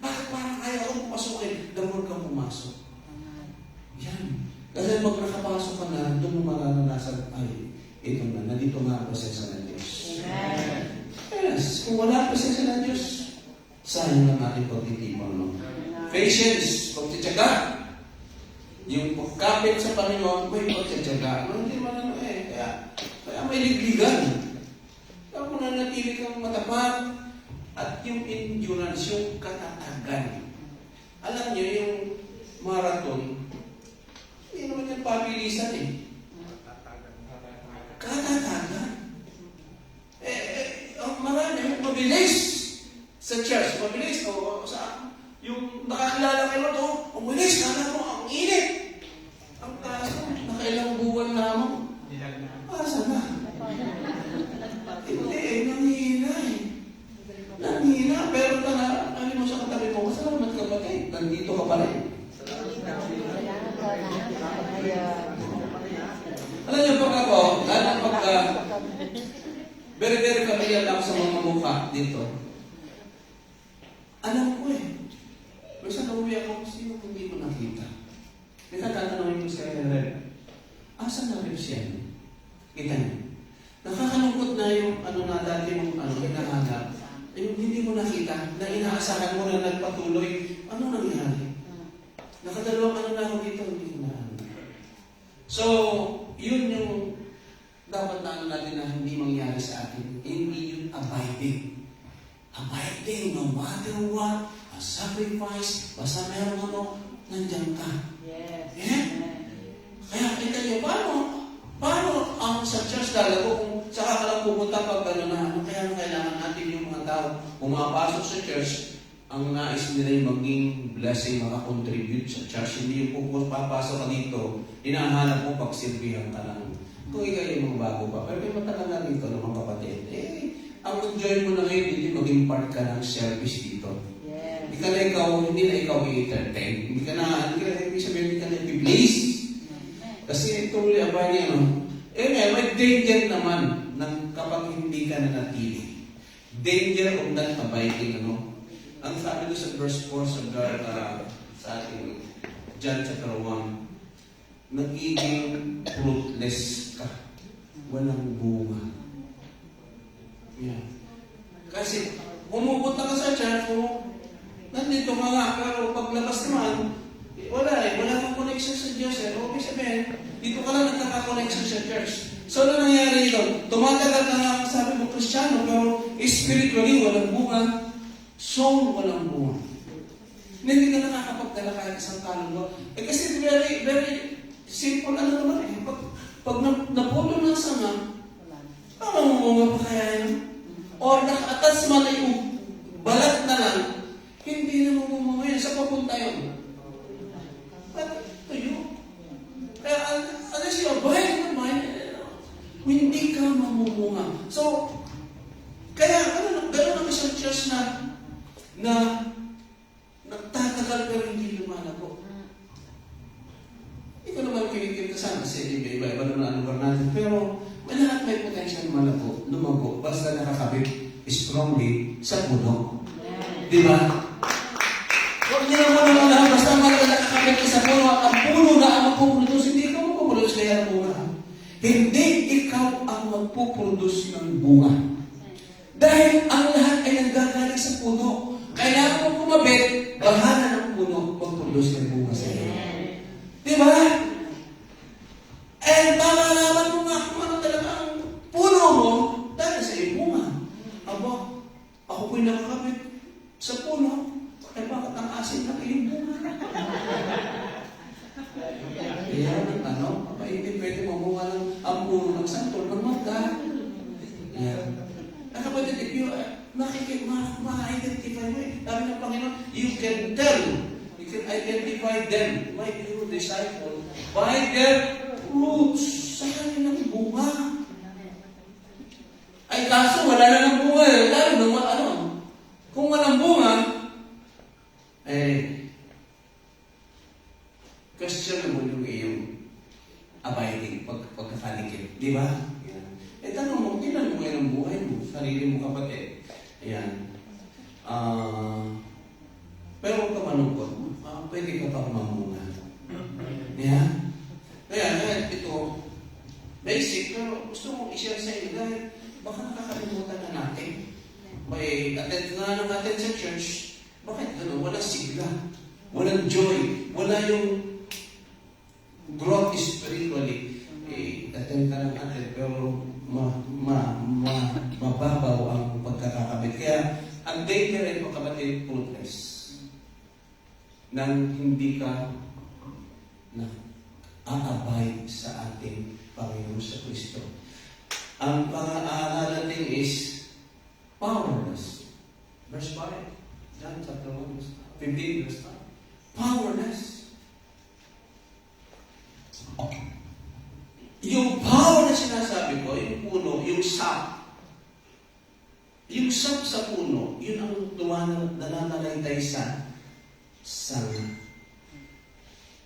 [SPEAKER 3] bakit parang ayaw akong pumasukin? Damor kang pumasok. Yan. Kasi pag nakapasok ka na, doon mo mararanasan, ito na, nandito nga ang presensya ng Diyos.
[SPEAKER 2] Amen.
[SPEAKER 3] Yes, kung wala ang presensya ng Diyos, sayang ang ating pagtitipon. Patience, pagtityaga. Yung pagkapit sa Panginoon, may pagtityaga. Hindi man kaya may ligligan. Kaya kung nanatili kang matapat, at yung endurance, yung katatagan. Alam niyo, yung marathon, hindi naman yung pabilisan Katatagan. Marami, mabilis sa church, mabilis o sa yung nakakilala kayo ito, ang bilis, kala mo, ang init. Ang taas mo, nakailang buwan lamang. Asa na? Hindi, nanghihina Alam niyo, pag ako, lalo pagka very, very familiar lang sa mga mukha dito. Alam ko eh. Pero sa nauwi ako, sino hindi mo nakita? May tatanungin ko sa Red. Asan na rin siya? Kita niyo? Nakakalungkot na yung na dati mong hinahanap. Yung hindi mo nakita, na inaasahan mo na nagpatuloy. Ano nangyari? Nakadalawang na ako dito, hindi ko na. So, yun yung dapat na natin na hindi mangyari sa atin. Hindi yun abiding. Abiding, no matter what, a sacrifice, basta meron nandiyan ka.
[SPEAKER 2] Yes.
[SPEAKER 3] Yeah? Kaya kita niyo, paano ang sa church talaga kung saka ka lang pupunta pag gano'n na, kaya kailangan natin yung mga tao pumapasok sa church, ang nais nila yung maging blessing, makakontribute sa church. Hindi yung papasok ka dito, hinahanap mo pagsilbihan ka lang. Kung ikaw yung mga bago pa, pero may matagal na dito ng mga kapatid, ang enjoy mo na ngayon, hindi maging part ka ng service dito.
[SPEAKER 2] Yes.
[SPEAKER 3] Hindi na ikaw i-entertain. Hindi ka na, ibig sabihin, hindi ka na i-please. Kasi tuloy abay niya, may danger naman ng kapag hindi ka na natili. Danger of not abiding, Ang sabi doon sa verse 4 sa ating John chapter 1, nagiging fruitless ka. Walang bunga. Yeah. Kasi, pumupunta ka sa church, nandito ka nga, pero paglabas naman, wala kang connection sa Diyos. Okay sabihin, dito ka lang nagkaka-connection sa church. So, ano nangyari dito? Tumatagal ka nga, sabi mo, Kristiyano, pero spiritually, walang bunga. Soul, walang bunga. Hindi ka nakakapagdala kahit isang kaluluwa. Kasi very, very simple naman eh. Pag napuno ng sanga, mamunga pa kaya yun? Or naka-attach man yung balat na lang, hindi na mamunga yun. Sa papunta yun. But tuyo. Kaya unless you abide in the mind, hindi ka mamumunga. So, kaya gano'n ang isang church na nagtatagal pero hindi lumalago. Hindi ko naman kinikita sana kasi iba-iba naman ang lugar natin. Pero lahat may potential lumago, basta nakakabit strongly sa puno. Di ba? Huwag niyo naman lang, basta nakakabit ka sa puno at ang puno na ang magpuproduce, hindi ikaw magpuproduce kaya ng bunga. Hindi ikaw ang magpuproduce ng bunga. Dahil ang lahat ay nanggagaling sa puno. Kailangan mo kumabit, bahala ng puno, mag-produce ng bunga sa iyo. Di ba? Malalaman mo nga kung ano talaga ang puno mo dahil sa iyo bunga. Aba, ako po'y nakakabit sa puno, bakit ang asin na iyong bunga? Kaya ang tanong, hindi pwede mamunga ng ang puno ng santol ng magda. Kapatid, if you ma-identify mo sabi ng Panginoon, you can tell, you can identify them, my true disciple, by their fruits, sa kanilang bunga. Ay, kaso wala na ng bunga eh. Lalo nung kung walang bunga, questionable yung iyong abiding, pagkakalikit. Di ba? Tanong mo, tinan mo ngayon ang buhay mo, sarili mo kapatid. Ayan. Pero huwag ka manungkot. Pwede ka pa mamunga. Ayan. Kaya, ito, basic, pero gusto mong i-share sa inyo dahil baka nakakalimutan na natin. May attend nga ng atin sa church, bakit walang sigla, walang joy, wala yung growth spiritually. Attend ka ng atin, pero mababaw ang pagkakakabit. Kaya, ang danger ay pagkabatid fruitless. Nang hindi ka aabay sa ating Panginoon sa Kristo. Ang pang-aaralan din is powerless. Verse 5. John chapter 1, 15 verse 5. Powerless. Yung power na sinasabi ko, yung puno, yung sap. Yung sap sa puno, yun ang nananalaytay sa sanga.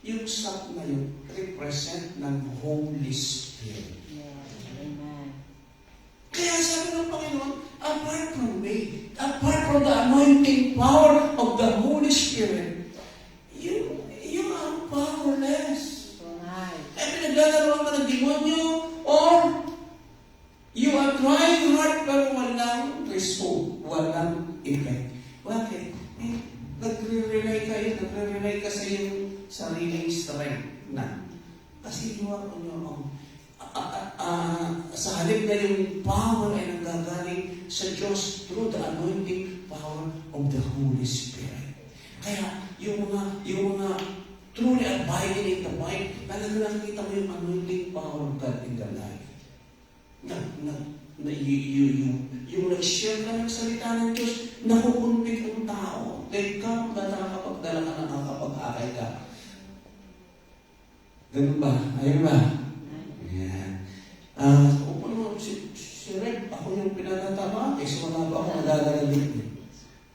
[SPEAKER 3] yung sap na yun, represent ng Holy Spirit.
[SPEAKER 2] Yes. Amen.
[SPEAKER 3] Kaya sabi ng Panginoon, apart from me, apart from the anointing power of the Holy Spirit, you are powerless.
[SPEAKER 2] So nice.
[SPEAKER 3] Eh, pinaglalaro ka ng demonyo, or you are trying hard pero walang result, walang effect. Bakit? Eh, nagre-rely ka sa iyong sariling strength na. Kasi you are on your own. Sa halip na yung power ay nanggagaling sa Diyos through the anointing power of the Holy Spirit. Kaya yung mga truly abiding in the mind, talagang nakikita mo yung anointing power of God in their life. Yung nag-share ka ng salita ng Diyos, nakukunpit ang tao. Dahil ka, nakakapagdala ka, nakakapag-akay ka. Ganun ba? Ayun ba? Ayan. Kung ano, si Red, ako yung pinatatamaan, so wala ba ako nadadala dito?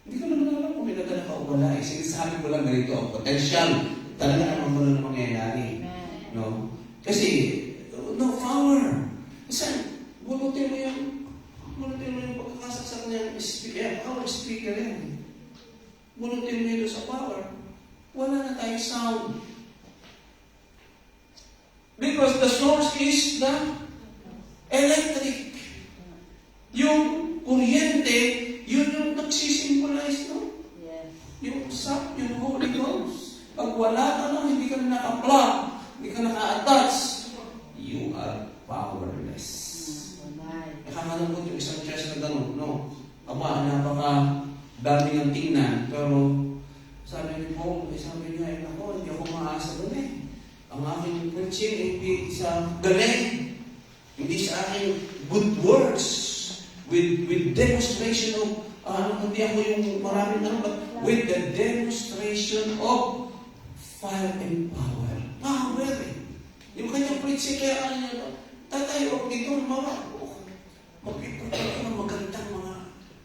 [SPEAKER 3] Hindi ko naman alam kung pinadala ka o wala. Sinasabi ko lang ganito, ang potential. Talaga naman mo na mangyayari. No? Kasi, no power. Kasi, bunutin mo yung pagkakasaksak niya, power speaker yan. Bunutin mo yun sa power. Wala na tayong sound. Because the source is the electric. Yung kuryente, yun yung nagsisimbolize, no?
[SPEAKER 2] Yes.
[SPEAKER 3] Yung sap, yung Holy Ghost. Pag wala ka lang, hindi ka naka-plug, hindi ka naka-attach, you are powerless.
[SPEAKER 2] So nice.
[SPEAKER 3] Nakakalungkot yung isang church na gano'n, no? Aba, napaka dami ng tingnan, pero sabi ni Paul, sabi niya, ako, hindi ako maasa doon eh. Ang aking preaching, hindi sa galing, hindi sa aking good words, with demonstration of, hindi ako yung maraming but with the demonstration of fire and power. Power eh. Yung kanyang preaching, kaya tatayo dito, magpipagod ka ng magandang mga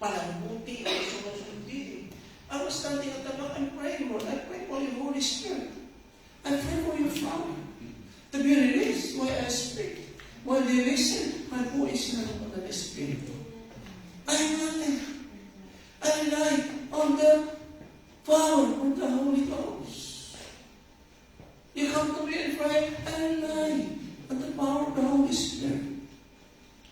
[SPEAKER 3] palambuti o sumusundi. I was standing at the back and praying, Lord. I pray for your Holy Spirit. I pray for your power to be released while I speak. While they listen, my voice na naman ng Espiritu. I rely on the power of the Holy Ghost. You come to me and pray, I rely on the power of the Holy Spirit.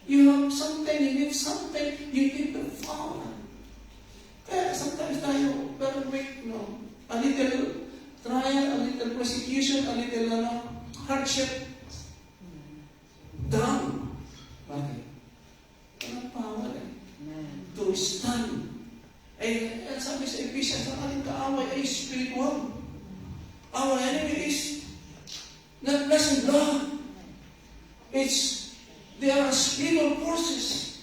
[SPEAKER 3] You have something, you need something, you need the power. Kaya sometimes tayo, very weak, no? A little trial, a little persecution, a little hardship. Down. Bakit? Walang power eh. To stand. Eh, sabi sa Ephesians, ang ating kaaway ay spiritual. Our enemy is not flesh and blood. They are spiritual forces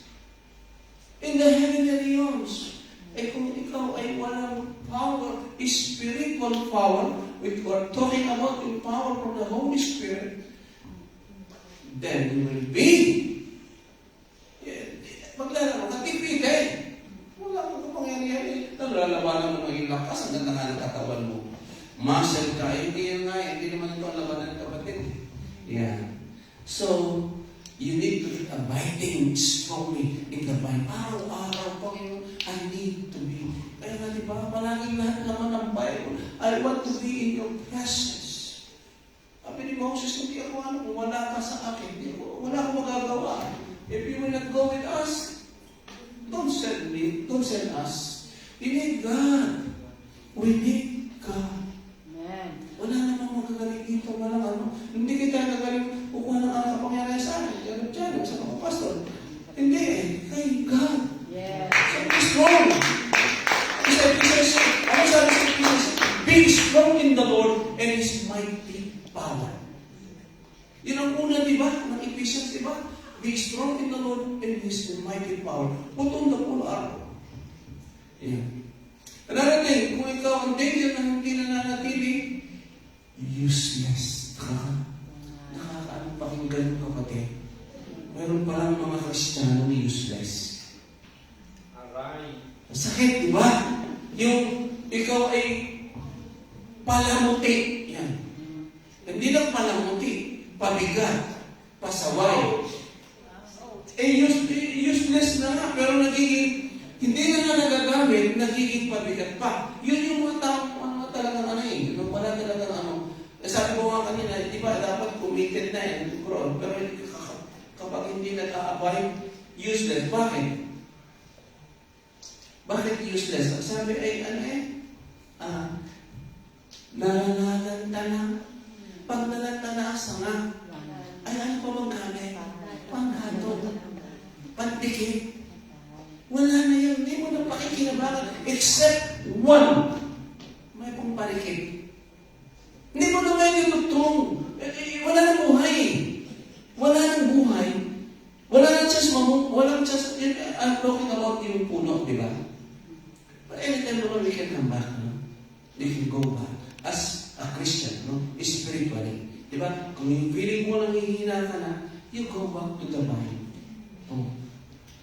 [SPEAKER 3] in the heavenly realms. Eh kung ikaw ay walang power, spiritual power, which we are talking about the power from the Holy Spirit, then you will be maglalaro ka, defeated. Wala kang kapangyarihan. Nalalabanan mo ng lakas, ang ganda nga ng katawan mo. Muscle ka, hindi naman ito ang labanan ng kapatid. Yeah. So, you need to be abiding strongly in the mind. Araw-araw, Panginoon, I need to be. Kaya nga, di ba, palaging lahat naman ng Bible, I want to be in your presence. Sabi ni Moses, hindi ako kung wala ka sa akin, wala akong magagawa. If you will not go with us, don't send me, don't send us. We need God. We need God.
[SPEAKER 2] Amen.
[SPEAKER 3] Wala namang magagaling dito, walang Hindi kita nagaling kukuha ng kapangyarihan sa akin. Diyan, sa mga pastor. Hindi eh, kay God.
[SPEAKER 2] Yes.
[SPEAKER 3] So be strong. Ano sabi sa Ephesians? Be strong in the Lord and His mighty power. Yun ang una, di ba? Ng Ephesians, di ba? Be strong in the Lord and His mighty power. Put on the full armor. Yeah. Another thing, kung ikaw ang danger na hindi nananatili, useless ka. Nakakaano pakinggan mo kapatid. Meron palang mga Kristiyanong useless.
[SPEAKER 1] Aray.
[SPEAKER 3] Masakit, di ba? Yung ikaw ay palamuti. Yan. Hindi lang palamuti, pabigat, pasaway. Useless na nga, pero nagiging, hindi na nga nagagamit, nagiging pabigat pa. Yun yung mga tao, talagang wala talagang sabi ko nga kanina, di ba, dapat committed na yan, pero kapag hindi nag-a-abide, useless. Bakit? Bakit useless? Ang sabi ay, nalalanta na. Pag nalanta na asa nga, ay ano pa bang gamit? Panghatod. Pandikit. Wala na yun. Hindi mo na pakikinabangan. Except one. May pangparikit. Hindi mo na ngayon yung tugtong. Wala nang buhay. Wala nang buhay. Wala nang chance walang chance. I'm talking about yung puno, di ba? But anytime we can come back, no? We can go back as a Christian, no? Spiritually. Di ba? Kung yung feeling mo nanghihina ka na, you go back to the mind. Oh.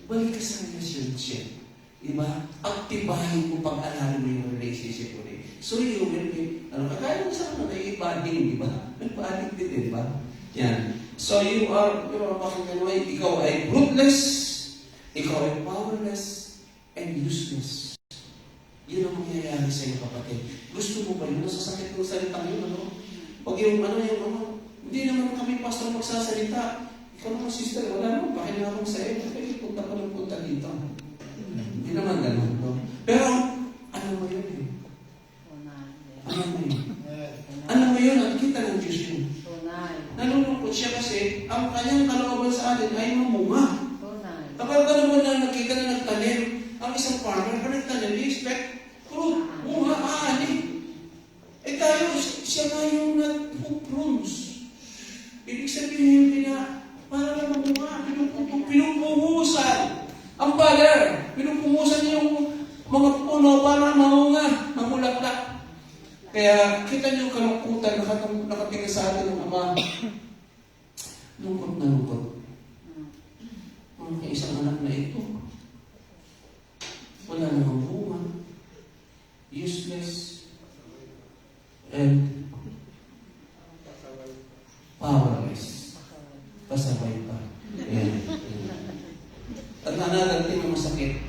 [SPEAKER 3] Balik ka sa relationship. Di ba? Aktibahin mo pag-alarin mo yung relationship mo. So you will be, kagaya mo sa ibading, di ba? Ibading din, di ba? Yan. So you are, ikaw ay rootless, ikaw ay powerless, and useless. Yun ang mangyayari sa iyo, kapatid. Gusto mo ba yun? Nasasakit ng salita yun, ano? Pag yung hindi naman kami pastor magsasalita. Ikaw naman, sister, wala naman, pakinarong sa iyo. Kaya punta pa ng punta dito. Hindi naman ganun, no? Pero, ano mo yun eh? Ano mo yun? Ano mo yun? At kita ng Diyos yun. Nalulungkot siya kasi ang kanyang kalooban sa atin ay mamunga. Kapag ka naman na nakita na nagtanim, ang isang farmer pa nagtanim, expect fruit, bunga, ani. Eh tayo, siya nga yung nag-prunes. Ibig sabihin para lang mamunga, pinupuhusan. Ang Father, pinupuhusan niya yung mga puno para mamunga, mamulaklak. Kaya kita niyo kalungkutan, nakatingin sa atin ng Ama. Lungkot na lungkot. Ang isang anak na ito, wala namang bunga, useless, and powerless. Pasabay pa. Ayan. At another thing na masakit,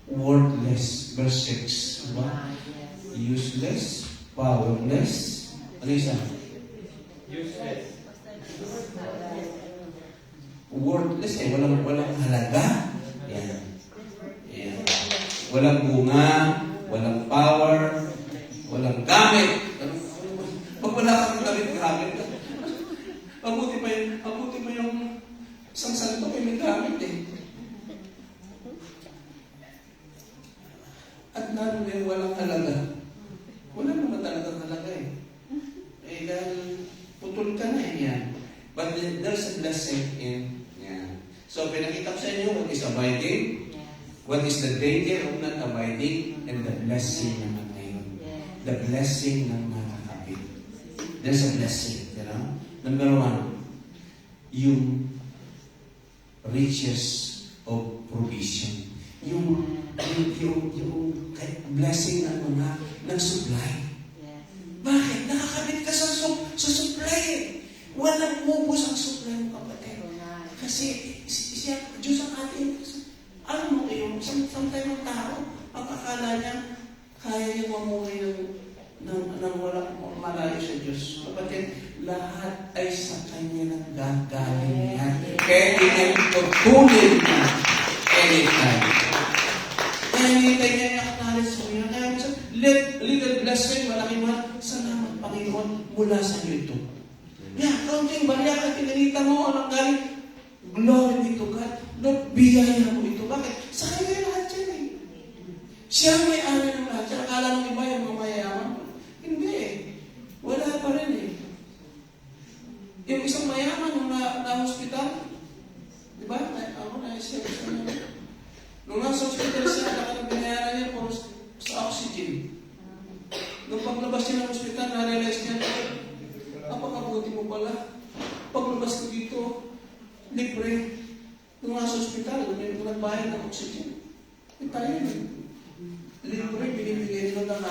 [SPEAKER 3] worthless. Verse 6. Diba? Useless, powerless. Ano isa?
[SPEAKER 1] Useless.
[SPEAKER 3] Worthless walang halaga. Yan. Yan. Walang bunga, walang power, walang gamit. Pag wala kang gamit. Mabuti pa yung isang santo ay may gamit eh. At lalo na yung walang halaga. Wala naman talagang halaga eh. Dahil putol ka na yan. But there's a blessing in yan. So, pinakita ko sa inyo what is abiding, what is the danger of not abiding, and the blessing naman ngayon. The blessing ng makakapit. There's a blessing, you know? Number 1, yung riches of provision. Yung blessing ng supply. Bakit? Nakakabit ka sa supply eh. Walang ubos ang supply mo, kapatid. Kasi siya, Diyos ang ating, alam mo kayo, sometimes ang tao, ang akala niya, kaya niya mamuhay ng walang malayo sa Diyos. Kapatid, lahat ay sa Kanya nang gagaling yan. Kaya hindi niya tutulin na anytime. Kaya hinihintay niya yung acknowledge mo yun. Kaya little blessing, malaking man, salamat Panginoon, mula sa iyo ito. Kaunting bariya ka, pinanita mo, anong galing, glory be to God. Lord, biyaya mo ito. Bakit? Sa kanya lahat yan eh. Siya may ari ng lahat. Siya akala ng iba yung mga mayayaman. Hindi eh. Wala pa rin eh. Yung isang mayaman nung na-hospital, di ba? Nung nasa hospital siya, nakang binayaran niya po sa oxygen. Nung paglabas niya ng hospital, na-realize niya, napakabuti mo pala. Paglabas ko dito, libre. Nung nasa hospital, nung nagbayad ng oxygen. Tayo yun. Libre, binibigay nila ng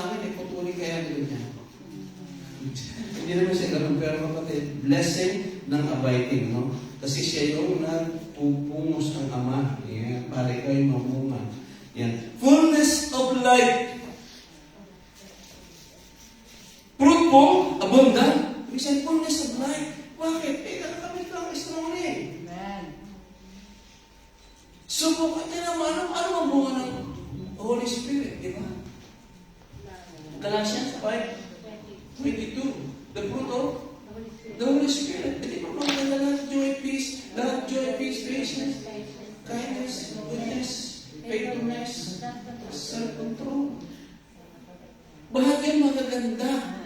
[SPEAKER 3] blessing ng abiding, no? Kasi siya yung nagpupungos ng Ama. Yan, para kayo mamunga. Yan. Fullness of life. Fruitful, abundant. We say fullness of life. Bakit? Nakakamit lang strong eh.
[SPEAKER 2] Amen.
[SPEAKER 3] Subukan din naman, ano ang bunga ng Holy Spirit, di ba? Galatians 5:22. The fruit of the Holy Spirit. Di ba mga lahat joy, peace, patience, kindness, goodness, faithfulness, self-control. Bahagyan magaganda.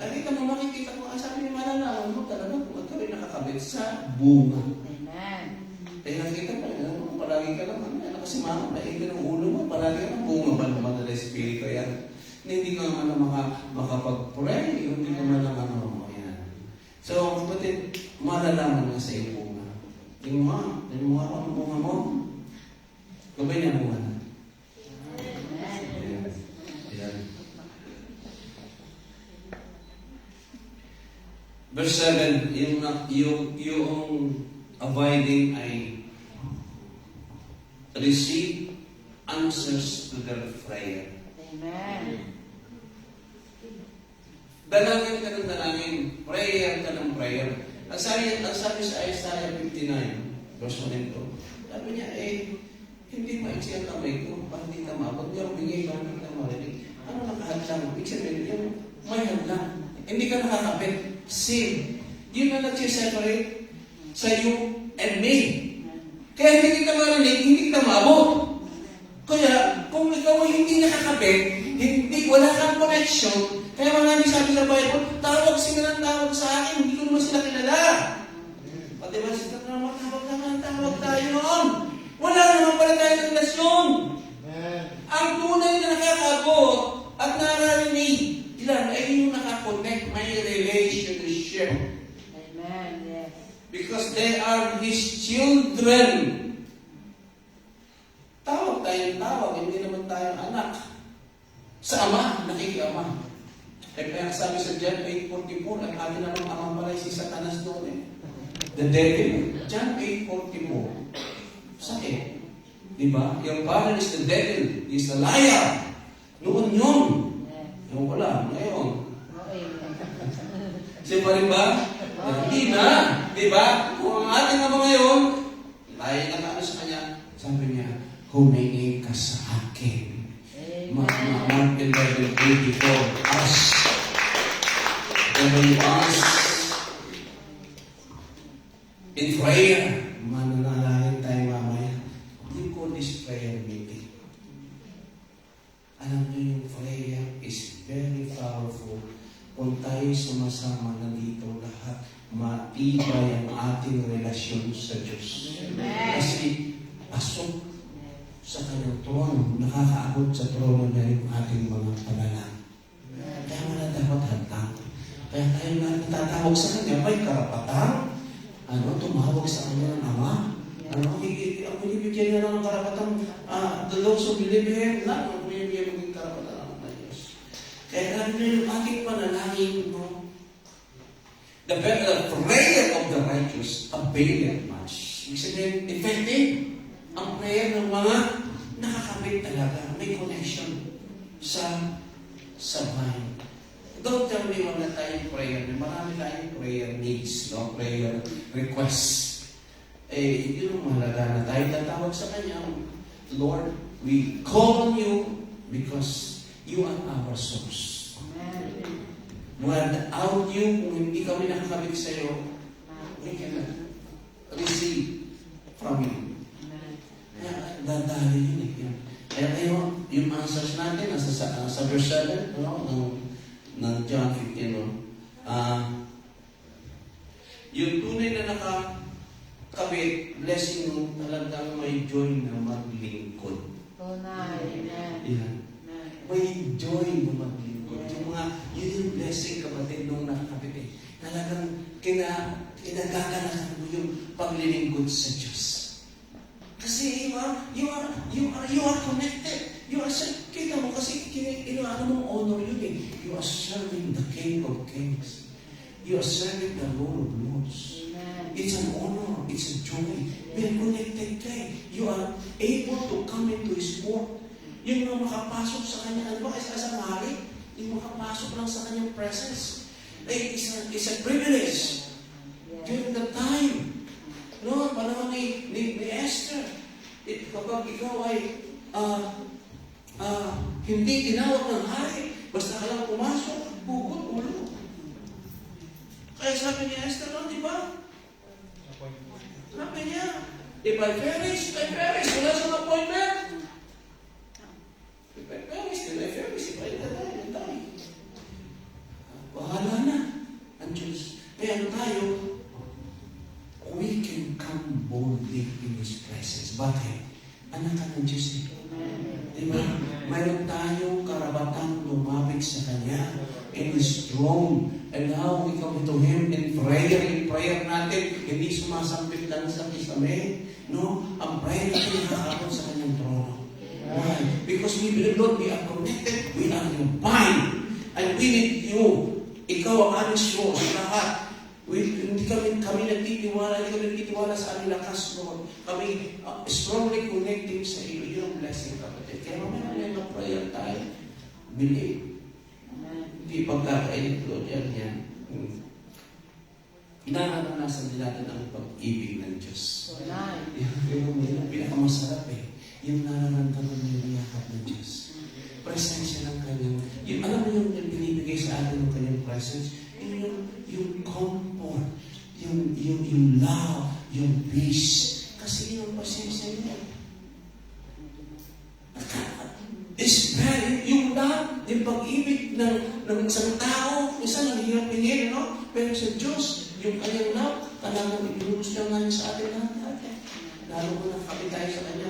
[SPEAKER 3] Lagi ka mo makikita ko, sabi ni malalaman mo talaga kung ikaw ay nakakabit sa bunga.
[SPEAKER 2] Amen.
[SPEAKER 3] Eh, nakikita mo, palagi ka naman, kasi mama, maingin ang ulo mo, palagi ka bunga ba naman ng Espiritu yan. Hindi ka naman makapag-pray, hindi ka naman ano, yan. So, kapatid, malalaman nga sa iyo bunga. Yung mga ako ang bunga mo, gabay niya bunga na.
[SPEAKER 2] Amen.
[SPEAKER 3] Yan. Verse 7, yung abiding ay receive answers to their prayer.
[SPEAKER 2] Amen.
[SPEAKER 3] Dalangin ka ng dalangin, prayer ka ng prayer. Ang sabi sa Isaiah 59, verse 1 and 2, sabi niya, hindi maiksi ang kamay ko, hindi ka mabag, hindi ako bingay, hindi ka marinig. Ano nakahadlang? Ibig sabihin, yung may hadlang. Hindi ka nakakapit. Sin. Yun na nag-separate sa you and me. Kaya hindi ka marinig, hindi ka maabot. Kaya, kung ikaw ay hindi nakakapit, wala kang connection, kaya marami sabi sa Bible, tawag sila ng tawag sa akin, hindi ko naman sila kilala. Pati ba sila tawag tayo noon? Wala naman pala tayong relasyon. Ang tunay na nakakabot at nararinig, ilan ay yung nakakonect, may relationship.
[SPEAKER 2] Amen. Yes.
[SPEAKER 3] Because they are His children. Tawag tayong tawag, hindi naman tayong anak. Sa Ama, nakikiama. Kaya sabi sa John 8:44, ang atin namang amang palay si Satanas doon eh. The devil. John 8:44. Sakit. Diba? Your father is the devil. He's a liar. Noon yun. Yung wala. Ngayon. Siya pa rin ba? Hindi na. Diba? Kung ang ating ama ngayon, tayo na sa kanya, sabi niya, humingi ka sa akin. Mark 11:84. Ask. When you ask in prayer, mananalangin tayo mamaya. We call this prayer meeting. Alam niyo yung prayer is very powerful. Kung tayo sama-sama nandito lahat, matibay ang ating relasyon sa Diyos. Kasi pasok sa kanyang trono, nakakaabot sa trono niya yung ating mga panalangin. Kaya wala dapat hantang. Kaya tayo na tatawag sa kanya, may karapatang tumawag sa kanya ng Ama. Ang binibigyan niya ng karapatang those who believe Him, ang binibigyan ng karapatang ng Diyos. Kaya natin yung ating panalangin, no? The prayer of the righteous availeth much. Ibig sabihin, effective ang prayer ng mga nakakapit talaga. May connection sa mind. Don't tell me wala tayong prayer. Marami tayong prayer needs, no? Prayer requests. Yun ang mahalaga na tayo tatawag sa Kanya. Lord, we call on you because you are our source. Without you, kung hindi kami nakakabit sa iyo, we cannot receive from you. Kaya dadali yun eh. Kaya kayo, yung answers natin sa verse 7, ng John 15, yung tunay na nakakabit, blessing mo talagang may joy na maglingkod.
[SPEAKER 2] Tunay.
[SPEAKER 3] Yan. May joy na maglingkod. Yun yung blessing, kapatid, nung nakakabit eh. Talagang kinagaganahan mo yung paglilingkod sa Diyos. Kasi you are connected. You are kita mo kasi inaano mong honor yun eh. You are serving the King of Kings. You are serving the Lord of Lords.
[SPEAKER 2] Amen.
[SPEAKER 3] It's an honor. It's a joy. We are connected kay. You are able to come into His court. Yung mga makapasok sa Kanya, ano ba, isang hari, yung makapasok lang sa Kanyang presence. It's a privilege. During the time, no, panahon ni Esther, kapag ikaw ay hindi tinawag ng hari, basta ka lang pumasok, hugot, ulo. Kaya sabi ni Esther, no, di ba? Sabi niya, if I perish, wala siyang appointment. If I perish, if I die. Bahala na ang Diyos. Kaya ano tayo, we can come boldly in His presence. Bakit? Anak ka ng Diyos eh. Diba? Mayroon tayong karapatang lumapit sa Kanya in His throne. And now we come to Him in prayer. In prayer natin, hindi sumasampit lang sa kisame. No? Ang prayer natin nakakapon sa Kanyang trono. Why? Because we believe, Lord, we are connected. We are your vine. And we need you. Ikaw ang aming source. Lahat. Hindi kami nagtitiwala sa aming lakas, Lord. Kami strongly connecting sa iyo. Yun ang blessing, kapatid. Kaya mamaya na prayer tayo. Believe. Hindi pagkakainit, Lord. Yan. Nararanasan din natin ang pag-ibig ng Diyos. Yung pinakamasarap eh. Yung nararamdaman mo yung yakap ng Diyos. Presensya ng Kanyang. Alam mo yung binibigay sa atin ng Kanyang presence? Yung comfort, yung love, yung peace. Kasi yung pasensya niya. It's very, yung love, yung pag-ibig ng isang tao, isang hirap hingin, no? Pero sa Diyos, yung Kanyang love, talagang ibinubos niya nga sa atin lahat. Lalo ko nakapit tayo sa Kanya,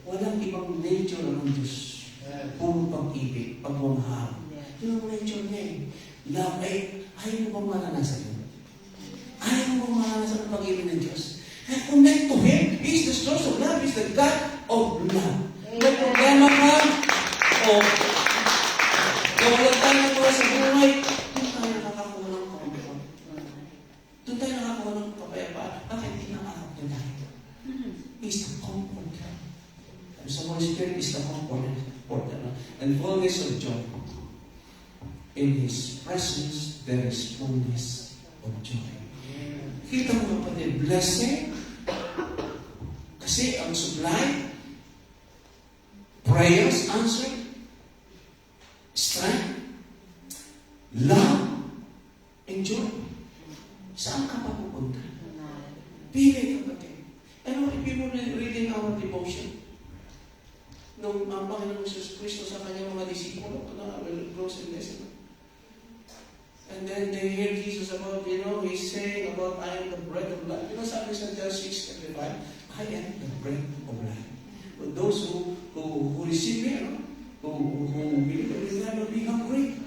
[SPEAKER 3] walang ibang nature ng Diyos. Puro pag-ibig, pagmamahal. Yun ang nature niya eh. Love ay, ayaw mo bang maranasan yun? Ayaw mo bang maranasan ang pag-ibig ng Diyos? Connect to Him. He is the source of love. He is the God of love. May problema ka o nawalan tayo na sa buhay, doon tayo nakakakuha ng comfort. Doon tayo nakakakuha ng kapayapaan. Bakit hindi nakakapit tayo? He is the comfort. Sa Holy Spirit is the comfort. And fullness of joy. In His presence, there is fullness of joy. Kita mo kapatid, blessing. Kasi ang supply, prayers answered, strength, love, and joy. Saan ka pa pupunta? Pili kapatid. And if you were reading our devotion, nung ang Panginoon Jesus Cristo sa kanyang mga disipulo, close in this. And then they hear Jesus about, He's saying about, I am the bread of life. Sabi sa John 6:35, I am the bread of life. But those who receive me, who believe, will never be hungry.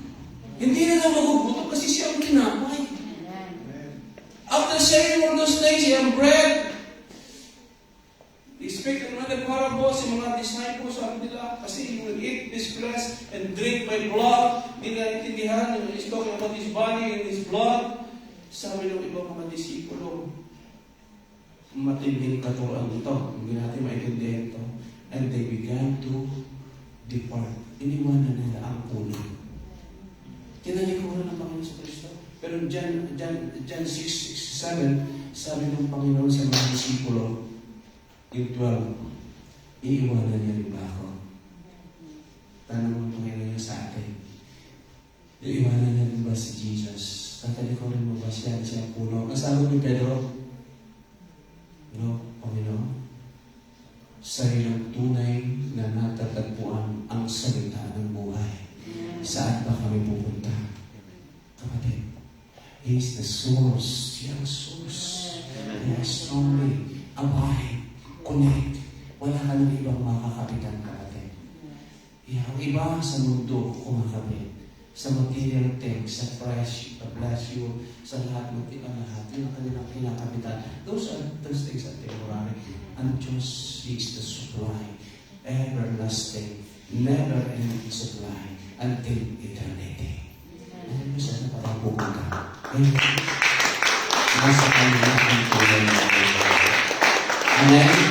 [SPEAKER 3] Hindi na lang magugutom kasi siya ang kinapay. After saying all those things, I am bread. He speak another parable sa mga disciples, sabi nila, kasi you will eat this flesh and drink my blood. Hindi na intindihan, he's talking about his body and his blood. Sabi ng ibang mga disipulo, matinding katuruan ito, hindi natin maintindihan ito. And they began to depart. Iniwanan nila ang ulo. Tinalikuran ng Panginoon sa Kristo. Pero John 6:67, sabi ng Panginoon sa mga disipulo, yung 12, iiwanan niya rin ba ako? Tanong ng Panginoon sa atin. Iiwanan niya rin ba si Jesus? Tatalikuran mo ba siya puno? Kasama ni Pedro? No, Panginoon. Sarilang tunay na natatagpuan ang salita ng buhay. Saan ba kami pupunta? Kapatid, He is the source. Siya ang source. He is strongly abide. Connect. Wala ka ng ibang makakapitan, kapatid. Ang iba sa mundo kumakapit. Sa material things, sa pleasure, sa lahat ng lahat. Yun ang kanilang kinakapitan. Those things are temporary. And Diyos is the supply. Everlasting. Never-ending supply. Until eternity.
[SPEAKER 1] mo siya na parang pupunta. Amen.
[SPEAKER 3] Nasa kanya ang tulad ng Amen.